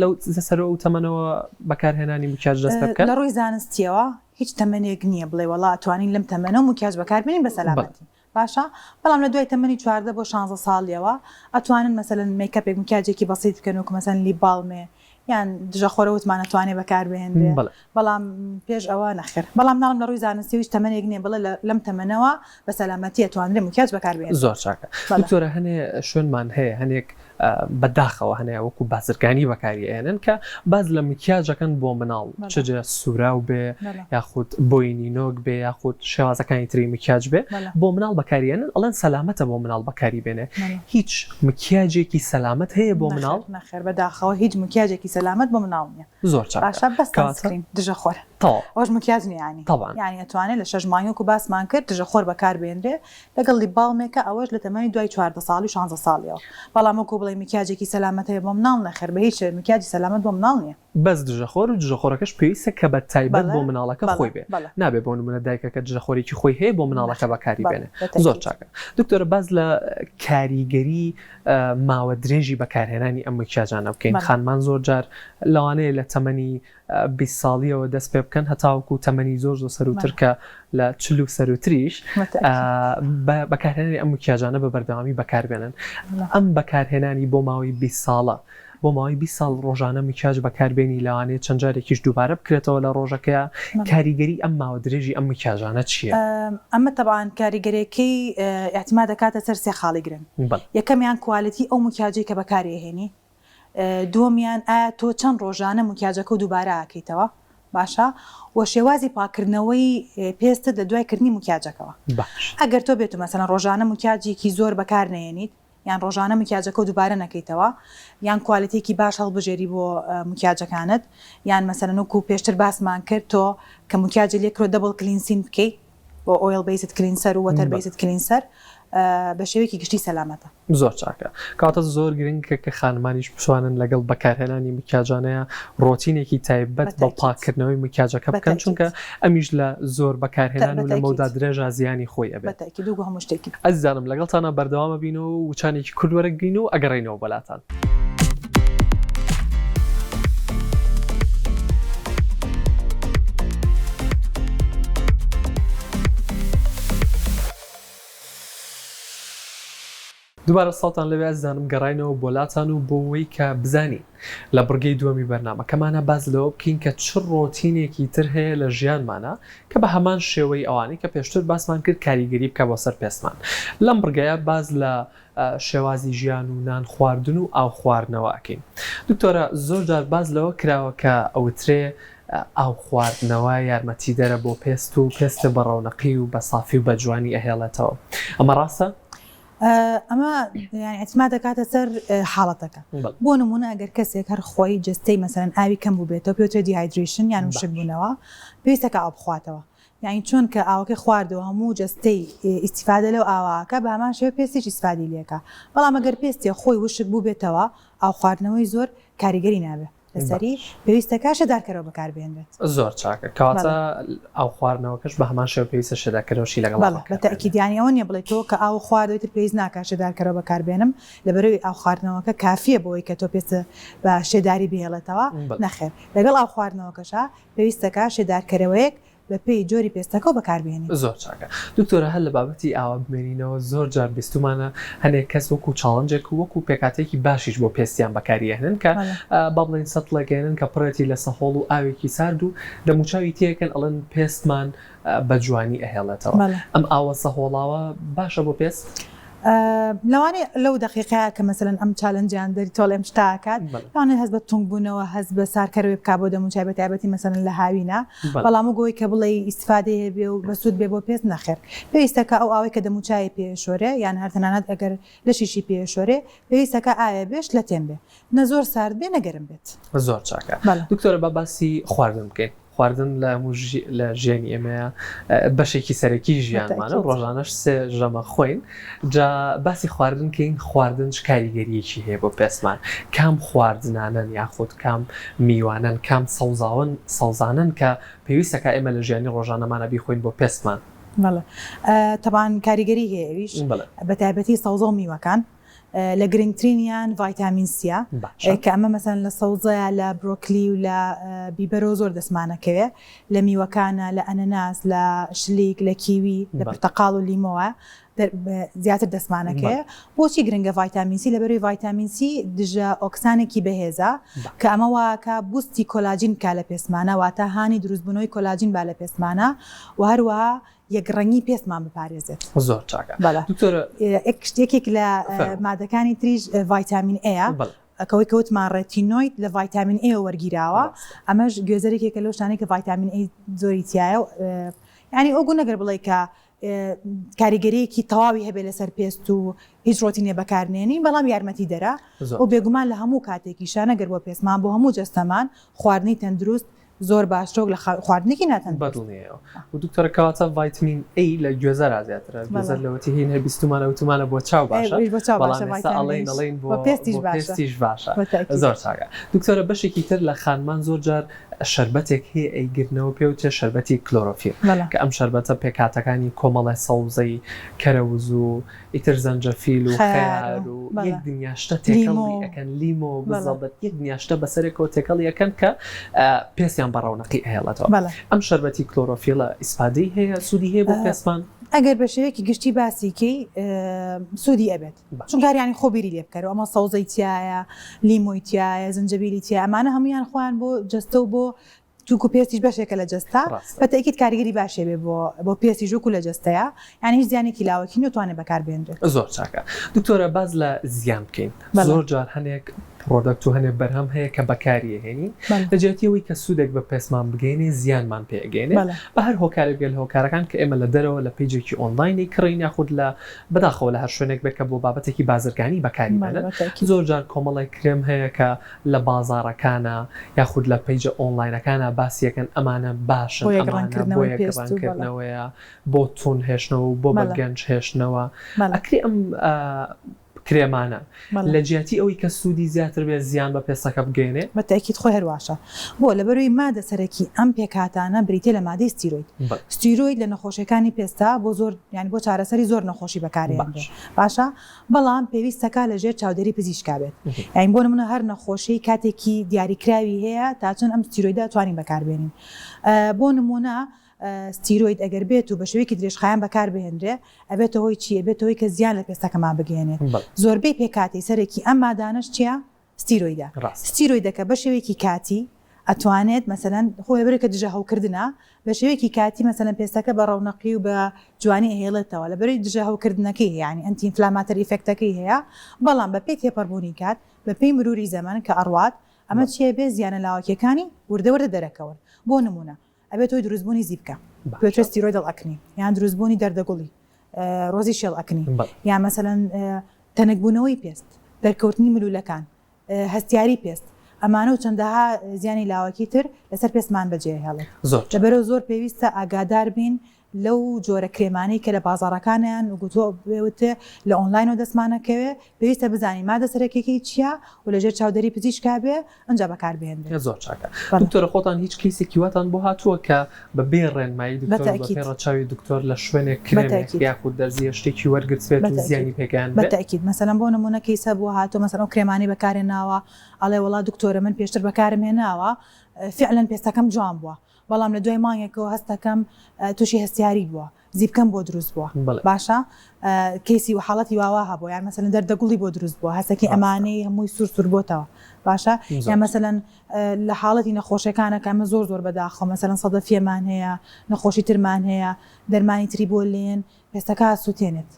لەو سەرەوە و تەمەنەوە بەکارهێنانی مکیاج دەست پێ بکەن لە ڕووی زانستیەوە هیچ تەمەنێک نییە بڵێ وڵا توانین لەم تەمەنە و مکیاج بەکاربێنین بە سەلامەتی باشە بەڵام لە دوای تەمەنی 14 بۆ 16 ساڵیەوە ئەتوانن مەسەلەن میکەپێک مکیاجێکی بەسیط بکەن وکو مەسەلەن لی باڵمێ یان دژەخۆرە وتمان ئەتوانێ بەکاربهێنرێ بەڵام پێش ئەوە نەخێر بەڵام ناڵم لە ڕووی زانستی هیچ تەمەنێک نییە بڵێ لەم تەمەنەوە بە سەلامەتی ئەتوانرێ مکیاج بەکاربهێنرێ زۆر چاکە دکتۆرە هەنێ شوێنمان هەیە هەنێک بەداخەوە هەنەیە وەکو بازرگانی بەکاری ئێنن کە باز لە مکیاجەکەن بۆ مناڵ چجە سوراو بێ یاخود بۆینینۆک بێ یاخود شێوازەکانی تری مکیاج بێ بۆ مناڵ بەکارێنن ئەڵەن سەلامەتە بۆ مناڵ بەکاری بێنێ هیچ مکیاجێکی سەلامەت هەیە بۆ مناڵ نەخێر بەداخەوە هیچ مکیاجێکی سەلامەت بۆ مناڵ نییە زۆر چاکە باشە بەس سانسکرین دژەخۆر ئەوش مکیاج نییانی یعنی ئەتوانێت لە 6 مانگی و باسمان کرد دژەخۆر بەکاربهێنرێ لەگەڵ لی باڵمێکە ئەوەش لە تەمەنی دوای 14 ساڵی و 16 ساڵیەوە بەڵام وەکو بڵێ مکیاجێکی سەلامەت هەیە بۆ مناڵ نەخێر بە هیچ مکیاجی سەلامەت بۆ مناڵ نییە بەس دژەخۆر و دژەخۆرەکەش پێویستە کە بە تایبەت بۆ مناڵەکە خۆی بێ نابێ بۆ نمونە دایکەکە دژەخۆرێکی خۆی هەیە بۆ مناڵەکە بەکاری بێنێ زۆر چاکە دکتۆرە باز لە کاریگەری ماوە درێژی بەکارهێنانی ئەم مکیاجانە بکەین خانمان زۆر جار لەوانەیە لە تەمەنی 20 ساڵیەوە دەست پێ بکەن هەتاوەکو تەمەنی زۆر سەروتر کە لە 40 سەروتریش بەکارهێنانی ئەم مکیاجانە بە بەردەوامی بەکاربێنن ئەم بەکارهێنانی بۆ ماوەی 20 ساڵە بۆ ماوەی 20 ساڵ ڕۆژانە مکیاج بەکاربێنی لەوانەیە چەند جارێکیش دووبارە بکرێتەوە لە ڕۆژەکەیە کاریگەری ئەم ماوە درێژی ئەم مکیاجانە چییە؟ ئەمە تەبان کاریگەرێکی ئەحتیما دەکاتە سەر سێ خاڵی گرنگ یەکەمیان کوالیتی ئەو مکیاجی کە بەکارهێنی دووەمیان ئایا تۆ چەند ڕۆژانە مکیاجەکە و دووبارە ئاکەیتەوە باشە و شێوازی پاکردنەوەی پێستت لە دوایکردنی مکیاجەکەەوە ئەگەر تۆ بێت مەسەلەن ڕۆژانە مکیاجێکی زۆر بەکار نێنیت یان ڕۆژانە مکیاجەکە و دووبارە نەکەیتەوە یان کوالیتێکی باش هەڵبژێری بۆ مکیاجەکانت یان مەسەلەن وەکو پێشتر باسمان کرد تۆ کە مکیاجە لێکرۆ دەبڵ کلینسین بکەیت بۆ ئۆیل بیست کلینسەر و وەتەر بیست کلینسەر بە شێوەیەکی گشتی سەلامەتە زۆر چاکە کاتە زۆر گرنگکە کە خانمانیش بتوانن لەگەڵ بەکارهێنانی مکیاجانەیە ڕۆتینێکی تایبەت بە پاکردنەوەی مکیاجەکە بکەن چونکە ئەمیش لە زۆر بەکارهێنان و لە مەودا درێژە زیانی خۆی ئەبێت ئەزیزانم لەگەڵتانە بەردەوامە بین و وچانێکی کوردوەرەگرین و ئەگەڕێنەوە بەلاتان. دووبارە ساڵتان لەوێ ئەزانم گەڕاینەوە بۆلاتان و بۆەوەی کە بزانین لە بڕگەی دووەمی بەرنامەکەمانە باز لەوە بکەین کە چ ڕۆتینێکی تر هەیە لە ژیانمانە کە بە هەمان شێوەی ئەوانی کە پێشتر باسمان کرد کاریگەری بکە بۆ سەر پێستمان لەم بڕگەیە باز لە شێوازی ژیان و نان خواردن و ئاو خواردنەوە ئەکەین. دکتۆرە زۆر جار باز لەوە کراوە کە ئەوترێ ئاو خواردنەوە یارمەتیدەرە بۆ پێست و پێستە بە ڕەونەقی و بە سافی و بە جوانی ئەهێڵێتەوە. ئەمە ڕاستە؟ ئەمە یعنی اعتماد دەکاتە سەر حاڵەتەکە. بۆ نمونە ئەگەر کەسێک هەر خۆی جستەی مەسەرەن ئاوی کەم بوو بێتەوە پێوترێت دیهایدریشن یان وشک بوونەوە پێویستەکە ئاو بخواتەوە. یعنی چۆن کە ئاوەکە خواردەوە هەموو جستەی ئیسیفادە لەو ئاواکە بە هەمان شێوە پێستێکی ئیسفادی لێکە. بەڵام ئەگەر پێستی خۆی وشک بوو بێتەوە ئاو خواردنەوەی زۆر کاریگەری نابێت. لەسەری پێویستەکە شەدارکەرەوە بەکاربێنرێت. زۆر چاکە کەواتە ئاو خواردنەوەکەش بە هەمان شێوە پێویستە شەدارکەرەوەشی لەگەڵ بە تەکیدیانی ئەوە نیە بڵێت تۆ کە ئاو خواردەوەیتر پێویست ناکات شەدارکەرەوە بەکاربێنم لەبەرەوەی ئاو خواردنەوەکە کافیە بۆی کە تۆ پێستە بە شێداری بهێڵێتەوە نەخێر لەگەڵ ئاو خواردنەوەکەشە پێویستەکە شێدارکەرەوەیەک بە پێی جۆری پێستەکە بەکاربێنی. زۆر چاکە دکتۆرە هەر لە بابەتی ئاوا بمێنینەوە زۆر جار بیستمانە هەنێک کەس وەکو چاڵنجێک و وەکو پێکاتێکی باشیش بۆ پێستیان بەکاریهێنن کە با بڵێن سەد لەگەێنن کە پڕەتی لە سەهۆڵ و ئاوێکی سارد و دەموچاوی تێکن ئەڵەن پێستمان بە جوانی ئەهێڵێتەوە. ئەم ئاوە سەهۆڵاوە باشە بۆ پێست؟ لەوانێ لەو دقیقەیە کە مەسەرەن ئەم چالنجیان دەری تۆڵ ئەم شتاکات لەوانێت هەست بە تونگبوونەوە هەست بە سارکەرەوەی بک بۆ دەموچای بە تایبەتی مەسەرەن لە هاوینە بەڵام گۆی کە بڵێ ئیسفادەی هەبێ و بەسوود بێ بۆ پێست نەخێر پێویستەکە ئەو ئاوەی کە دەموچای پێشۆرێ یان هەر تەنانەت ئەگەر لە شیشی پێشۆرێ پێویستەکە ئاوێ بێش لە تێم بێ نە زۆر سارد بێ نەگەرم بێت. زۆر چاکە دکتۆرە بە باسی خواردن بکەین. خواردن لە ژیانی ئێمەیە بەشێکی سەرەکی ژیانمانە ڕۆژانەش سێ ژەمە خۆین جا باسی خواردن کەین خواردن چ کاریگەریەکی هەیە بۆ پێستمان کام خواردنانن یاخود کام میوانن کام سەوزانن کە پێویستەکە ئێمە لە ژیانی ڕۆژانەمانە بیخۆین بۆ پێستمان. تەبان کاریگەری هەیەویش بە تایبەتی سەوزە و میوەکان لە گرنگترینیان ڤایتامین سیە کە ئەمە مەسەن لە سەوزەیە لە برۆکلی و لە بیبەرۆ زۆر دەسمانەکەوێ لە میوەکانە لە ئەنەناس لە شلیک لە کیوی لە پرتەقاڵ و لیمۆوە زیاتر دەسمانەکەیە. بۆچی گرنگە ڤایتامین سی لەبەروی ڤایتامین سی دژە ئۆکسانێکی بەهێزە کە ئەمە واکە بوستی کۆلاجین کا لە پێسمانە واتە هانی دروستبوونەوەی کۆلاجین با لە پێسمانە و هەروەها یەکڕەنگی پێستمان بپارێزێت. زۆر چاکە یەکێک لە مادەکانی تریش ڤایتامین ئەیە ئەکەوەی کەوتمان ڕێتینۆید لە ڤایتامین ئێ وەرگیراوە ئەمەش گوێزەرێکێکە لەو شتانەی کە ڤایتامین ئەی زۆری تایە یعنی ئەو گوون نەگەر بڵێ کە کاریگەریەکی تەواوی هەبێ لەسەر پێست و هیچ ڕۆتینێ بەکارنێنی بەڵام یارمەتی دەرە و بێگومان لە هەموو کاتێکی شانەگەر بۆ پێستمان بۆ هەموو جەستەمان خواردنی تەندروست زۆر باشترۆک لە خواردنێکی ناتەن بەدڵنیەوە و دکتۆرە کەواتە ڤایتامین ئەی لە گوێزەر زیاترە گوێزەر لەوەتی هین هەر بیستمانە وتمانە بۆ چاو باشە ئەڵێن بۆ پێستیش باشە. زۆر چاکە دکتۆرە بەشێکی تر لە خانمان زۆر جار شەربەتێک هەیە ئەیگرنەوە پێوتێ شەربەتی کلۆرۆفیل کە ئەم شەربەتە پێکاتەکانی کۆمەڵی سەوزەی کەرەوز و ئیتر زەنجەفیل و خیار و یەک دنیاشتە تێکەڵی ئەەکەن لیمۆ بزەڵبەت یەک دنیاشتە بەسەرێکەوە تێکەڵ یەکەن کە پێستیان بە ڕەونەقی ئەهێڵێتەوە. ئەم شەربەتی کلۆرۆفیلە ئیسپادەی هەیە سوودی هەیە بۆ پێستمان؟ ئەگەر بە شێوەیەکی گشتی باسیکەی سوودی ئەبێت چون کاریانی خۆبیری لێ بکەرەوە ئەمە سەوزەی تایە لیمۆی تایە زنجبیلی تایە ئەمانە هەمویان خۆیان بۆ جەستە و بۆ تووکو پێستیش بەشێکە لە جەستا بەتەکیت کاریگەری باشێ بێ بۆ پێستی ژووک و لە جەستەیە یعنی هیچ زیانێکی لاوەکی نتوانێت بەکاربێنرێت. زۆر چاکە دکتۆرە باز لە زیان بکەین زۆر جار هەنێک پرۆدەکت و هەنێک بەرهەم هەیە کە بەکاریهێنی لە جێتیەوەی کە سوودێک بە پێسمان بگەینێ زیانمان پێگەێنێ بە هەر هۆکارێک بێت لە هۆکارەکان کە ئێمە لە دەرەوە لە پیجێکی ئۆنلاینی کڕین یاخود لە بەداخەوە لە هەر شوێنێک بێت کە بۆ بابەتێکی بازرگانی بەکاری بێنن. زۆر جار کۆمەڵی کرێم هەیە کە لە بازاڕەکانە یاخود لە پیجە ئۆنلاینەکانە باسیەکەن ئەمانە باشن بۆ یەکڕانکردنەوەیە بۆ تون هێشتنەوە و بۆ بەگەنج هێشتنەوە ئەکری ئەم کرێمانە لە جیاتی ئەوەی کە سوودی زیاتر بێ زیان بە پێستەکە بگەێنێ بەتەکیت خۆی هەرواشە بۆ لەبەروی مادە سەرەکی ئەم پێکاتانە بریتێ لە مادەی ستیرۆید لە نەخۆشیەکانی پێستا بۆ زۆر یانی بۆ چارەسەری زۆر نەخۆشی بەکارێنێ باشە بەڵام پێویستەکە لەژێر چاودێری پزیشکا بێت یانی بۆ نمونە هەر نەخۆشی کاتێکی دیاریکراوی هەیە تا چەند ئەم ستیرۆیدە توانین بەکاربێنین. بۆ نمونە ستیرۆید ئەگەر بێت و بە شێوەیەکی درێژخایان بەکار بهێنرێ ئەبێتە هۆی چیە بێتەوەی کە زیان لە پێستەکەمان بگەێنێت. زۆربەی پێکاتی سەرێکی ئەم مادانش چییە؟ ستیرۆیدە. ستیرۆیدەکە بە شێوەیەکی کاتی ئەتوانێت مەسەلەن خۆی بەرێ کە دژە هەوکردنە بە شێوەیەکی کاتی مەسەلەن پێستەکە بە ڕەونەقی و بە جوانی ئەهێڵێتەوە لە بەرەی دژە هەوکردنەکەی یعنی ئەنتی ئینفلاماتۆری ئیفێکتەکەی هەیە بەڵام بە پێی تێپەڕبوونی کات بە پێی مروری زەمان کە ئەڕوات ئەمە چیە بێ زیانە لاوەکیەکانی وردە دەرەکەون بۆ نمونە ئەبێت تۆی دروستبوونی زیبکە پێوترە ستیرۆیدڵ ئەکنی یان دروستبوونی دەردەگوڵی ڕۆزی شێڵ ئەکنی یان مەسەلەن تەنەکبوونەوەی پێست دەرکەوتنی ملولەکان هەستیاری پێست ئەمانە و چەندەها زیانی لاوەکی تر لەسەر پێستمان بەجێ هێڵێت لەبەرەوە زۆر پێویستە ئاگادار بین لەو جۆرە کرێمانەی کە لە بازاڕەکانیان وگوتۆ بێوتە لە ئۆنلاین و دەستمانەکەوێ پێویستە بزانین مادە سەرەکیەکەی چییە و لەژێر چاودەری پزیشکا بێ ئەنجا بەکاربێنرێت زۆر چاکە دکتۆرە خۆتان هیچ کەیسێکی واتان بۆ هاتووە کە بەبێ ڕێنمایی دکتۆر بەپێ ڕەچاوی دکتۆر لە شوێنێک کرێمێک یاخود دەرزیە شتێکی وەرگرتوێت و زیانی پێگەیان بەتەکید مەسەلەن بۆ نمونە کەیسە بۆ هاتووە مەسەلەن ئەو کرێمانی بەکارهێناوە ئەڵێ وەڵا دکتۆرە من پێشتر بەکارم هێناوە فعلەن پێستەکەم جوان بووە بەڵام لە دوای مانگێکەوە هەستەکەم تووشی هەستیاری بووە زیبکەم بۆ دروست بووە باشە کەیسی و حاڵەتی واوا هەبوو یان مەسەلەن دەردەگوڵی بۆ دروست بووە هەستێکی ئەمانەی هەمووی سوور بۆتەوە باشە یان مەسەلەن لە حاڵەتی نەخۆشیەکانەکە ئەمە زۆر بەداخەوە مەسەلەن سەدەفیەمان هەیە نەخۆشی ترمان هەیە دەرمانی تری بۆ لێن پێستەکە سووتێنێت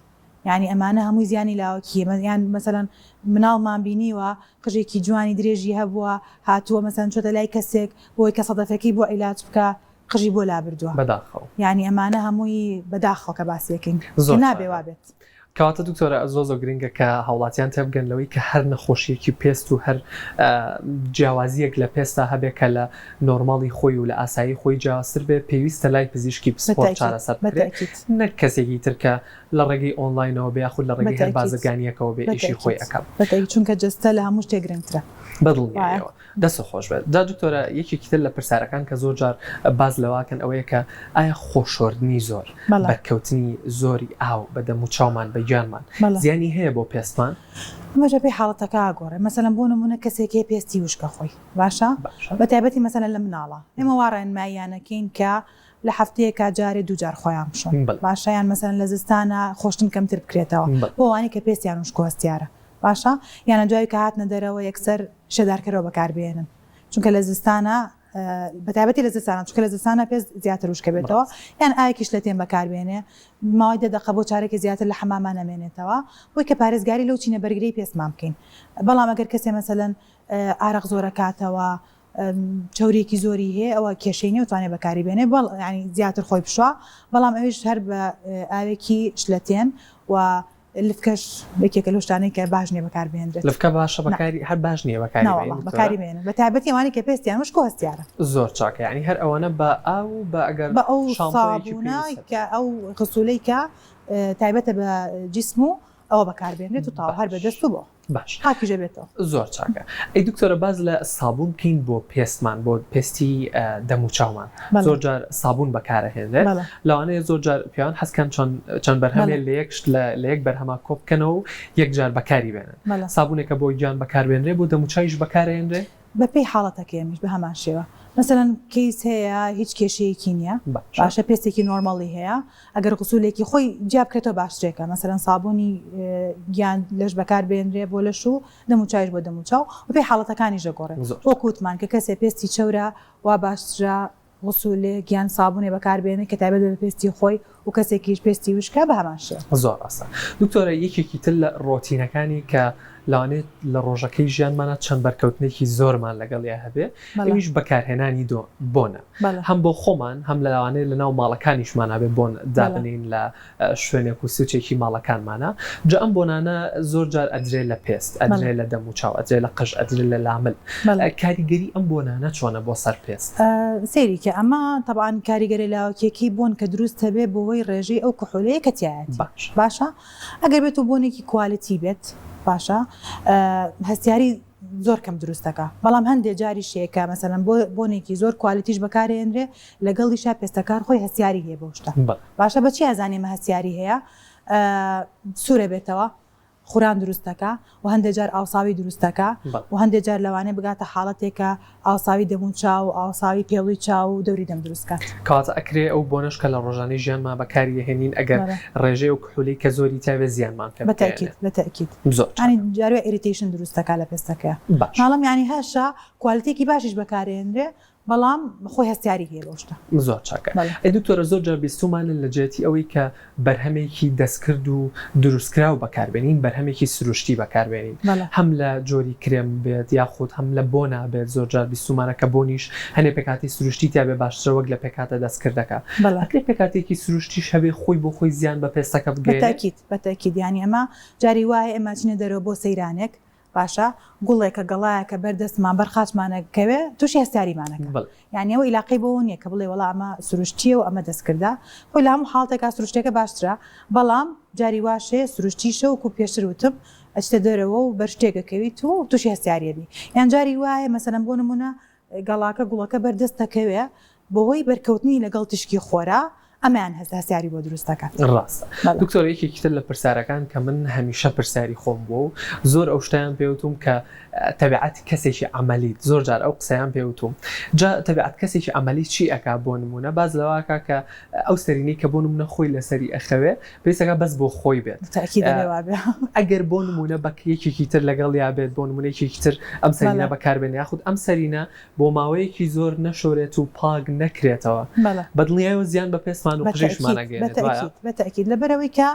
یعنی ئەمانە هەمووی زیانی لاوەکیە یان مەسەلەن مناڵمان بینیوە قژێکی جوانی درێژی هەبووە هاتووە مەسەلەن چۆتە لای کەسێک بۆی کە سەدەفەکەی بۆ عیلاج بکە قژی بۆ لابردووە بەداخەوە یعنی ئەمانە هەمووی بەداخەوە کە باسیەکەین نابێ وابێت کەواتە دکتۆرە زۆ گرنگە کە هاوڵاتیان تێبگەن لەوەی کە هەر نەخۆشیەکی پێست و هەر جیاوازیەک لە پێستا هەبێت کە لە نۆرماڵی خۆی و لە ئاسایی خۆی جیاوازتر بێ پێویستە لای پزیشکی پسپۆرت چارەسەر بکرێت نەک کەسێکی ترکە لە ڕێگەی ئۆنلاینەوە بێ یاخود لە ڕێگەی هەر بازرگانیەکەوە بێ ئیشی خۆی ئەکەم چونکە جستە لە هەموو شتێک گرنگترە بەدڵنیایەوە دەست خۆش بێت دا دکتۆرە یەکێکی تر لە پرسیارەکان کە زۆر جار باز لەواکەن ئەوەیە کە ئایا خۆشۆردنی زۆر بەرکەوتنی زۆری ئاو بە دەم و چاومان بە گیانمان زیانی هەیە بۆ پێستمان مەژە پێی حاڵەتەکە ئاگۆڕێ مەسەلەن بۆ نمونە کەسێکی پێستی وشکە خۆی باشە بە تایبەتی مەسەلەن لە مناڵە ئێمە وا ڕێنماییانەکەین کە لە هەفتەیەکە جارێ دووجار خۆیان بشۆن باشە یان مەسەلەن لە زستانە خۆشتن کەمتر بکرێتەوە بۆ وانی کە پێستیان وشک هەستیارە باشە یانە دوای کە هاتنە دەرەوە یەکسەر شێدارکەرەوە بەکاربێنن چونکە لە زستانە بەتابەتی لە زستانە چونکە لە زستانە پێست زیاتر وشکە بێتەوە یان ئایکیش لە تێن بەکاربێنێ ماوەی دەدەقە بۆ چارێکی زیاتر لە حەمامان نەمێنێتەوە بۆی کە پارێزگاری لەو چینە بەرگری پێستمان بکەین بەڵام ئەگەر کەسێ مەسەلەن ئارەق زۆرە کاتەوە چاورێکی زۆری هەیە ئەوە کێشەی توانێت بەکاری بێنێ ینی زیاتر خۆی بشوە بەڵام ئەوش هەر بە ئاوێکی شلەتێن و لفکەش بێکێکە لەو شتانەی کە باش نییە بەکاربێنرێت لفکە باشە بەکاری هەر باش نییە بەکاری بێنن بە تایبەتی ئەوانەی کە پێستیان وشک هەستیارە زۆر چاکە ینی هەر ئەوانە بە ئاو بە ئەگەر بە ئەو سابوونە کە ئەو غسوولەی کە تایبەتە بە جسم و ئەوە بەکاربێنێت و تاوا هەر بەدەست و بۆ باش حاکیژە بێتەوە زۆر چاکە ئەی دکتۆرە باز لە سابوون بکەین بۆ پێستمان بۆ پێستی دەم و چاومان زۆر جار سابوون بەکارەهێنرێت لەوانەیە زۆر جار پیاوان حەزکەن چەند بەرهەمێ لە یەک بەرهەما کۆ بکەنەوە و یەک جار بەکاری بێنن سابوونێکە بۆ گیان بەکاربێنرێ بۆ دەم و چاویش بەکارهێنرێ بەپێی حاڵەتەکەمیش بە هەمان شێوە مەسەلەن کەیس هەیە هیچ کێشەیەکی نییە باشە پێستێکی نۆرماڵی هەیە ئەگەر غسوولێکی خۆی جیا بکرێتەوە باشترێکە مەسەلەن سابوونی گیان لەش بەکاربێنرێ بۆ لەش و دەم و چاویش بۆ دەم و چاو بەپێی حاڵەتەکانی ژەگۆڕێت بۆ کووتمان کە کەسێ پێستی چەورە وا باشترە غسوولێ گیان سابوونێ بەکاربێنێ کە تایبەت بە پێستی خۆی و کەسێکیش پێستی وشکە بە هەمان شێوە زۆر ڕاستە دکتۆرە یەکێکی تر لە ڕۆتینەکانی کە لەوانێت لە ڕۆژەکەی ژیانمانە چەند بەرکەوتنێکی زۆرمان لەگەڵیا هەبێ ئەویش بەکارهێنانی بۆنە هەم بۆ خۆمان هەم لەوانەیە لە ناو ماڵەکانیشمان هەبێ بۆن دابنین لە شوێنێک و سوچێکی ماڵەکانمانە جا ئەم بۆنانە زۆر جار ئەدرێ لە پێست ئەدرێ لە دەم و چاو ئەدرێ لە قژ ئەدرێ لە لامل کاریگەری ئەم بۆنانە چۆنە بۆ سەر پێست سەیری کە ئەمە طبعاً کاریگەری لاوەکێکی بۆن کە دروست هەبێ بۆەوەی ڕێژەی ئەو کحولەیە کە تایەت باشە ئەگەر بێت و بۆنێکی کوالیتی بێت باشە هەستیاری زۆر کەم دروستەکە بەڵام هەندێک جاری شێکە مەسەلەن بۆنێکی زۆر کوالیتیش بەکارێنرێ لەگەڵیشا پێستەکار خۆی هەستیاری هەیە بۆ شتە باشە بەچی ئازانێمە هەستیاری هەیە سوورە بێتەوە خوران دروستەکە و هەندێک جار ئاوساوی دروستەکە و هەندێک جار لەوانەیە بگاتە حاڵەتێکە ئاوساوی دەمون چاو و ئاوساوی پێڵوی چاو و دەوری دەم دروستکات کاتە ئەکرێ ئەو بۆنەش کە لە ڕۆژانەی ژیانمان بەکاری هێنین ئەگەر ڕێژەی و کحولی کە زۆری تاوێ زیانمان پێ بەتەکید ینی جاروێ ئیریتیشن دروستەکە لە پێستەکە ناڵم ینی هەشە کوالیتێکی باشیش بەکارێنرێ بەڵام خۆی هەستیاری هەیە بەو شتە. زۆر چاکە. ئەی دکتۆرە زۆر جار بیستومانن لە جێتی ئەوەی کە بەرهەمێکی دەستکرد و دروستکراو بەکاربێنین بەرهەمێکی سروشتی بەکاربێنین هەم لە جۆری کرێم بێت یاخود هەم لە بۆ نابێت زۆر جار بیستومانە کە بۆنیش هەنێ پێکاتی سروشتی تا بێ باشترە وەک لە پێکاتە دەستکردەکە ئەکرێت پێکاتێکی سروشتیش هەبێ خۆی بۆ خۆی زیان بە پێستەکە بگەێت. بەتاکید یانی ئەمە جاری وایە ئێمە چینە دەرەوە بۆ سەیرانێک باشە گوڵێکە گەڵایەکە بەردەستمان بەرخاچمانەکەوێ تووشی هەستاریمانەکە یعنی ئەوە عیلاقی بۆ نییە کە بڵێ وەڵا ئەمە سروشتیە و ئەمە دەستکردا خۆی لە هەموو حاڵتێکا سروشتێکە باشترە بەڵام جاری واشێ سروشتی شەوکو پێشتر وتم ئەچتە دەرەوە و بەر شتێکەکەویت و تووشی هەستاریەبی یان جاری وایە مەسەلەن بۆ نمونە گەڵاکە گوڵەکە بەردەستەکەوێ بەهۆی بەرکەوتنی لەگەڵ تشکی خۆرا ئەمەیان هەستاسیاری بۆ دروستەکە. ڕاستە دکتۆر یەکێکتر لە پرسیارەکان کە من هەمیشە پرسیاری خۆم بوو و زۆر ئەو شتیان پێوتم کە تەبیعەتی کەسێکی عەمەلیت زۆر جار ئەو قسەیان پێوتم جا تەبیعەت کەسێکی عەمەلی چی ئەکا بۆ نمونە باز لەواکە کە ئەو سەرینەی کە بۆ نمونە خۆی لەسەری ئەخەوێ پێویستەکە بەس بۆ خۆی بێت ئەگەر بۆ نمونە بە یەکێکی تر لەگەڵ یا بێت بۆ نمونەیەکی تر ئەم سەرینە بەکاربێن یاخود ئەم سەرینە بۆ ماوەیەکی زۆر نەشۆرێت و پاک نەکرێتەوە بەدڵنیایەوە زیان بە پێستمان و بەتاکید لەبەرەوەی کە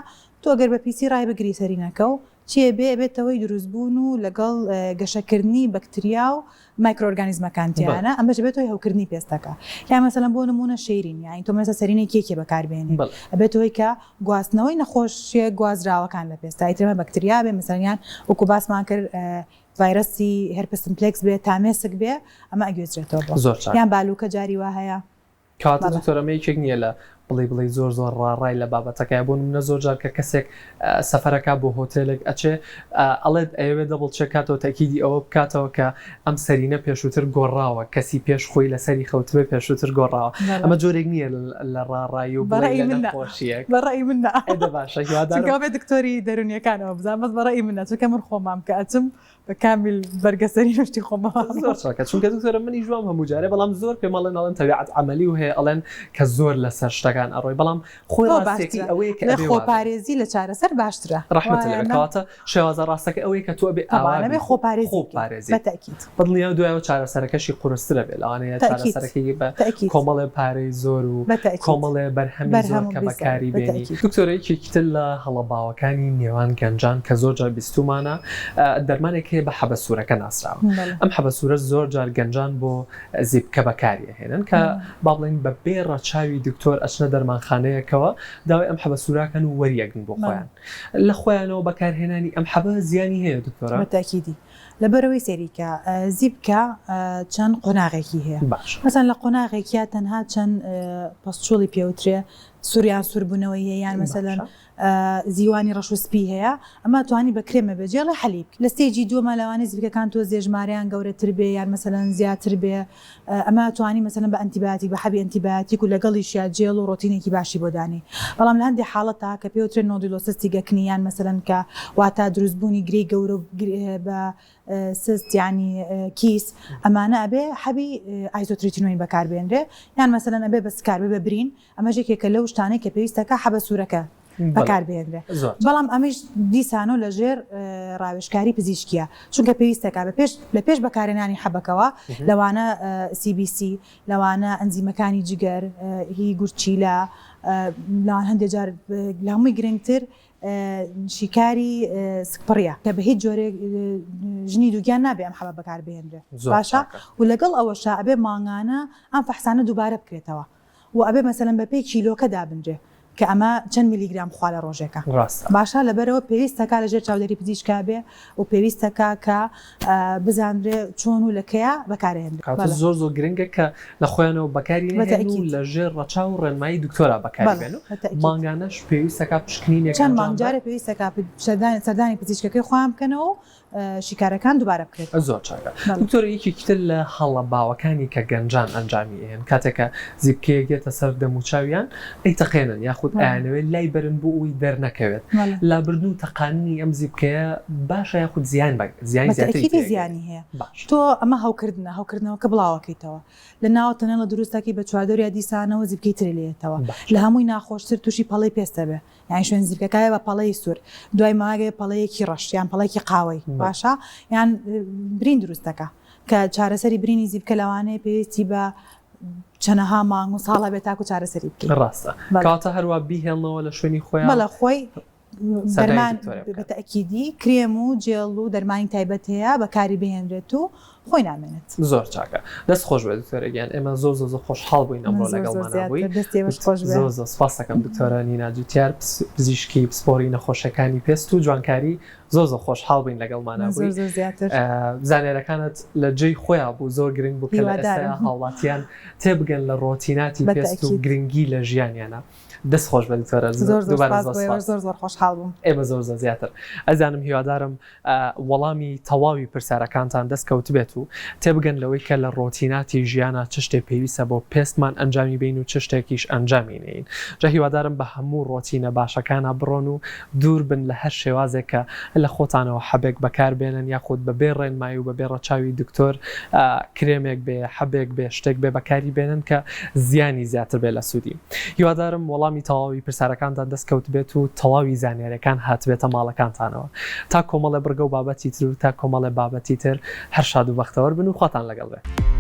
تۆ گەر بە پیسی ڕای بگری سەرینەکە و چیە بێتەوەی دروستبوون و لەگەڵ گەشەکردنی بەکتریا و مایکرۆۆرگانیزمەکانتیانە ئەمەش بێتەوەی هەوکردنی پێستەکە یا مەسەلەن بۆ نمونە شیرین یانی تۆ مەسە سەرینەی کێکێ بەکاربێنی ئەبێتەوەی کە گواستنەوەی نەخۆشیە گوازراوەکان لە پێستا ئیترمە بەکتریا بێ مەسەڵیان وەکو باسمان کرد ڤایرەسی هەرپس سیمپلێکس بێ تامێسک بێ ئەمە ئەگوێزرێتەوە زۆر یان بالوکە جاری وا هەیە کاتە دکتۆرەمەیەکێک نییە لە بڵێ زۆر ڕای لە بابەتەکە بۆ منە زۆر جار کە کەسێک سەفەرەکە بۆ هۆتێلێک ئەچێ ئەڵێت ئەوێ دەبڵ چێکاتەوە تاکیدی ئەوە بکاتەوە کە ئەم سەرینە پێشووتر گۆڕاوە کەسی پێش خۆی لەسەری خەوتبێ پێشووتر گۆڕاوە ئەمە جۆرێک نییە لە ڕاڕایی و بەڕێی منە باشە دکتۆری دەرونیەکانەوە بزانمەت بەڕێی منە چونکە من خۆمام کە ئەچم بە کامیل بەرگەسەری نوشتی خۆمەوە چونکە دکتۆرە منی ژوام هەموو جارێ بەڵام زۆر پێمەڵێن ئەڵێن تەبیعەت عەمەلی و هەیە ئەڵێن کە زۆر لەسەر شتەکان ئەڕۆی بەڵام خۆی ڕاستێکی ئەوەیە کە خۆپارێزی لە چارەسەر باشترە ڕەحمەت لەکەواتە شێوازە ڕاستەکە ئەوەیە کە تۆ بێ ئەوانە خۆپارێزی بەتاکید بەدڵنییا دوایەوە چارەسەرەکەشی قورسترە بێت لەوانەیە چارەسەرەکەی بە کۆمەڵێ پارەی زۆر و کۆمەڵێ بەرهەمی زۆر کە بەکاری بێنی دکتۆرەیەکێکتر لە هەڵەباوەکانی نێوان گەنجان کە زۆر جار بیستومانە دەرمانێک هەیە بە حەبەسوورەکە ناسراوە ئەم حەبەسوورە زۆر جار گەنجان بۆ زیبکە بەکاریهێنن کە با بڵێن بە بێ ڕەچاوی دکتۆر ئەچنە دەرمانخانەیەکەوە داوای ئەم حەبەسووراکەن و وەریەگن بۆ خۆیان لە خۆیانەوە بەکارهێنانی ئەم حەبە زیانی هەیە دکتۆرە بەتاکیدی لەبەرەوەی سەریکە زیبکە چەند قۆناغێکی هەیە مەسەن لە قۆناغێکیا تەنها چەند پەسچۆڵی پێوترێ سووریان سووربوونەوەی هەیە یان مەسەلەن زیوانی ڕەش و سپی هەیە ئەمە توانی بەکرێمە بێجێڵە حەلیب لە ستێجی دووەمە لەوانەیە زیبکەکان تۆ زێژمارەیان گەورەتر بێ یان مەسەلەن زیاتر بێ ئەمە توانی مەسەلەن بە ئەنتیبیاتیک بە حەبی ئەنتیبیاتیک و لەگەڵیشیا جێڵ و ڕۆتینێکی باشی بۆ دانی بەڵام لە هەندێک حاڵەتە کە پێوترێن نۆدیلۆسیستی گەکنی یان مەسەلەن کە واتە دروستبوونی گرەی گەورە بە سست ینی کیس ئەمانە ئەبێ حەبی ئایزۆتریتینۆین بەکاربێنرێ یان مەسەلەن ئەبێ بەسکار بێ ببرین ئەمە ژێکێکە لەو شتانەی کە پێویستەکە حەبەسوورەکە بەکاربێنرێ بەڵام ئەمیش دیسانۆ لە ژێر ڕاوێژکاری پزیشکیە چونکە پێویستەکە لە پێش بەکارێنانی حەبەکەوە لەوانە CBC لەوانە ئەنزیمەکانی جگەر هی گورچیلە لاوان هەندێک جار لە هەمووی گرنگتر شیکاری سکپڕیە کە بە هیچ جۆرێک ژنی دووگیان نابێ ئەم حەبە بەکاربێنرێ باشە و لەگەڵ ئەوەشە ئەبێ ماڭانە ئەم فەحسانە دووبارە بکرێتەوە و ئەبێ مەسەلەن بە پێی کیلۆکە دابنرێ کە ئەمە چەند میلیگرام خوا لە ڕۆژێکە باشە لەبەرەوە پێویستەکە لەژێر چاودێری پزیشکا بێ و پێویستەکە کە بزانرێ چۆن و لەکەیە بەکارهێنرێت زۆر گرنگە کە لە خۆیانەوە بەکارهێنن و لە ژێر ڕەچاو و ڕێنمایی دکتۆرا بەکاربێن و مانگانەش پێویستەکە پشکنینێک چەند مانگجارە پێویستەکە سەردانی پزیشکەکەی خۆیان بکەنەوە شیکارەکان دووبارە بکرێت زۆر چاکە دکتۆر یەکێکتر لە هەڵەباوەکانی کە گەنجان ئەنجامی هێن کاتێکە زیبکەیەکێتە سەر دەموچاویان ئەیتەقێنن یاخود ئەیانەوێت لای بەرن بۆ ئەوی دەرنەکەوێت لابردن و تەقاننی ئەم زیبکەیە باشە یاخود زیانی زیانی هەیە تۆ ئەمە هەوکردنەوە کە بڵاوەکەیتەوە لە ناوە تەنێڵە دروستەکەی بە چواردۆریا دیسانەوە زیبکەی تر لێتەوە لە هەمووی ناخۆشتر تووشی پەڵەی پێستە بێ یان شوێن زیبکەکایە بە پەڵەی سوور دوای ماگەی پەڵەیەکی ڕەش یان پەڵەیەکی قاوەی باشە یان برین دروستەکە کە چارەسەری برینی زیبکە لەوانەیە پێویستی بە چەنەها مانگ و ساڵە بێت تاکو چارەسەری بکەیت. ڕاستە کاتە هەروە بیهێڵنەوە لە شوێنی خۆیان بەڵە خۆی دەرمان دکتۆرە بکات. بەتەکیدی کرێم و جێڵ و دەرمانی تایبەت هەیە بەکاری بهێنرێت و خۆی نامێنێت. زۆر چاکە دەست خۆش بێت دکتۆرەگیان ئێمە زۆر زۆر خۆشحاڵ بووین ئەمڕۆ لەگەڵمانە بووی. زۆر زۆر سپاس دەکەم دکتۆرە نینا جوتیار پزیشکی پسپۆری نەخۆشیەکانی پێست و جوانکاری زۆر زۆر خۆشحاڵ بووین لەگەڵمانە بووی. زانێرەکانت لە جێی خۆیان بوو زۆر گرنگ بوو کە لە ئێستا هاوڵاتیان تێبگەن لە ڕۆتیناتی پێست و گرنگی لە ژیانیانە. دەست خۆش بە دکتۆرە زۆر خۆشحاڵ بووم. ئێمە زۆر زیاتر ئەزانم هیوادارم وەڵامی تەواوی پرسیارەکانتان دەستکەوت بێت و تێبگەن لەوەی کە لە ڕۆتیناتی ژیانە چ شتێک پێویستە بۆ پێستمان ئەنجامی بین و چ شتێکیش ئەنجامی نین. جا هیوادارم بە هەموو ڕۆتینە باشەکانە بڕۆن و دوور بن لە هەر شێوازێک کە لە خۆتانەوە حەبێک بەکاربێنن یاخود بەبێ ڕێنمایی و بەبێ ڕەچاوی دکتۆر کرێمێک بێ حەبێک بێ شتێک بێ بەکاری بێنن کە زیانی زیاتر بێ لە سوودی. هیوادارم وەڵامی تەواوی پرسیارەکانتان دەستکەوت بێت و تەواوی زانیاریەکان هاتبێتە ماڵەکانتانەوە تا کۆمەڵە بڕگە و بابەتی تر و تا کۆمەڵە بابەتی تر هەر شاد و بەختەوەر بن و خواتان لەگەڵ بێت.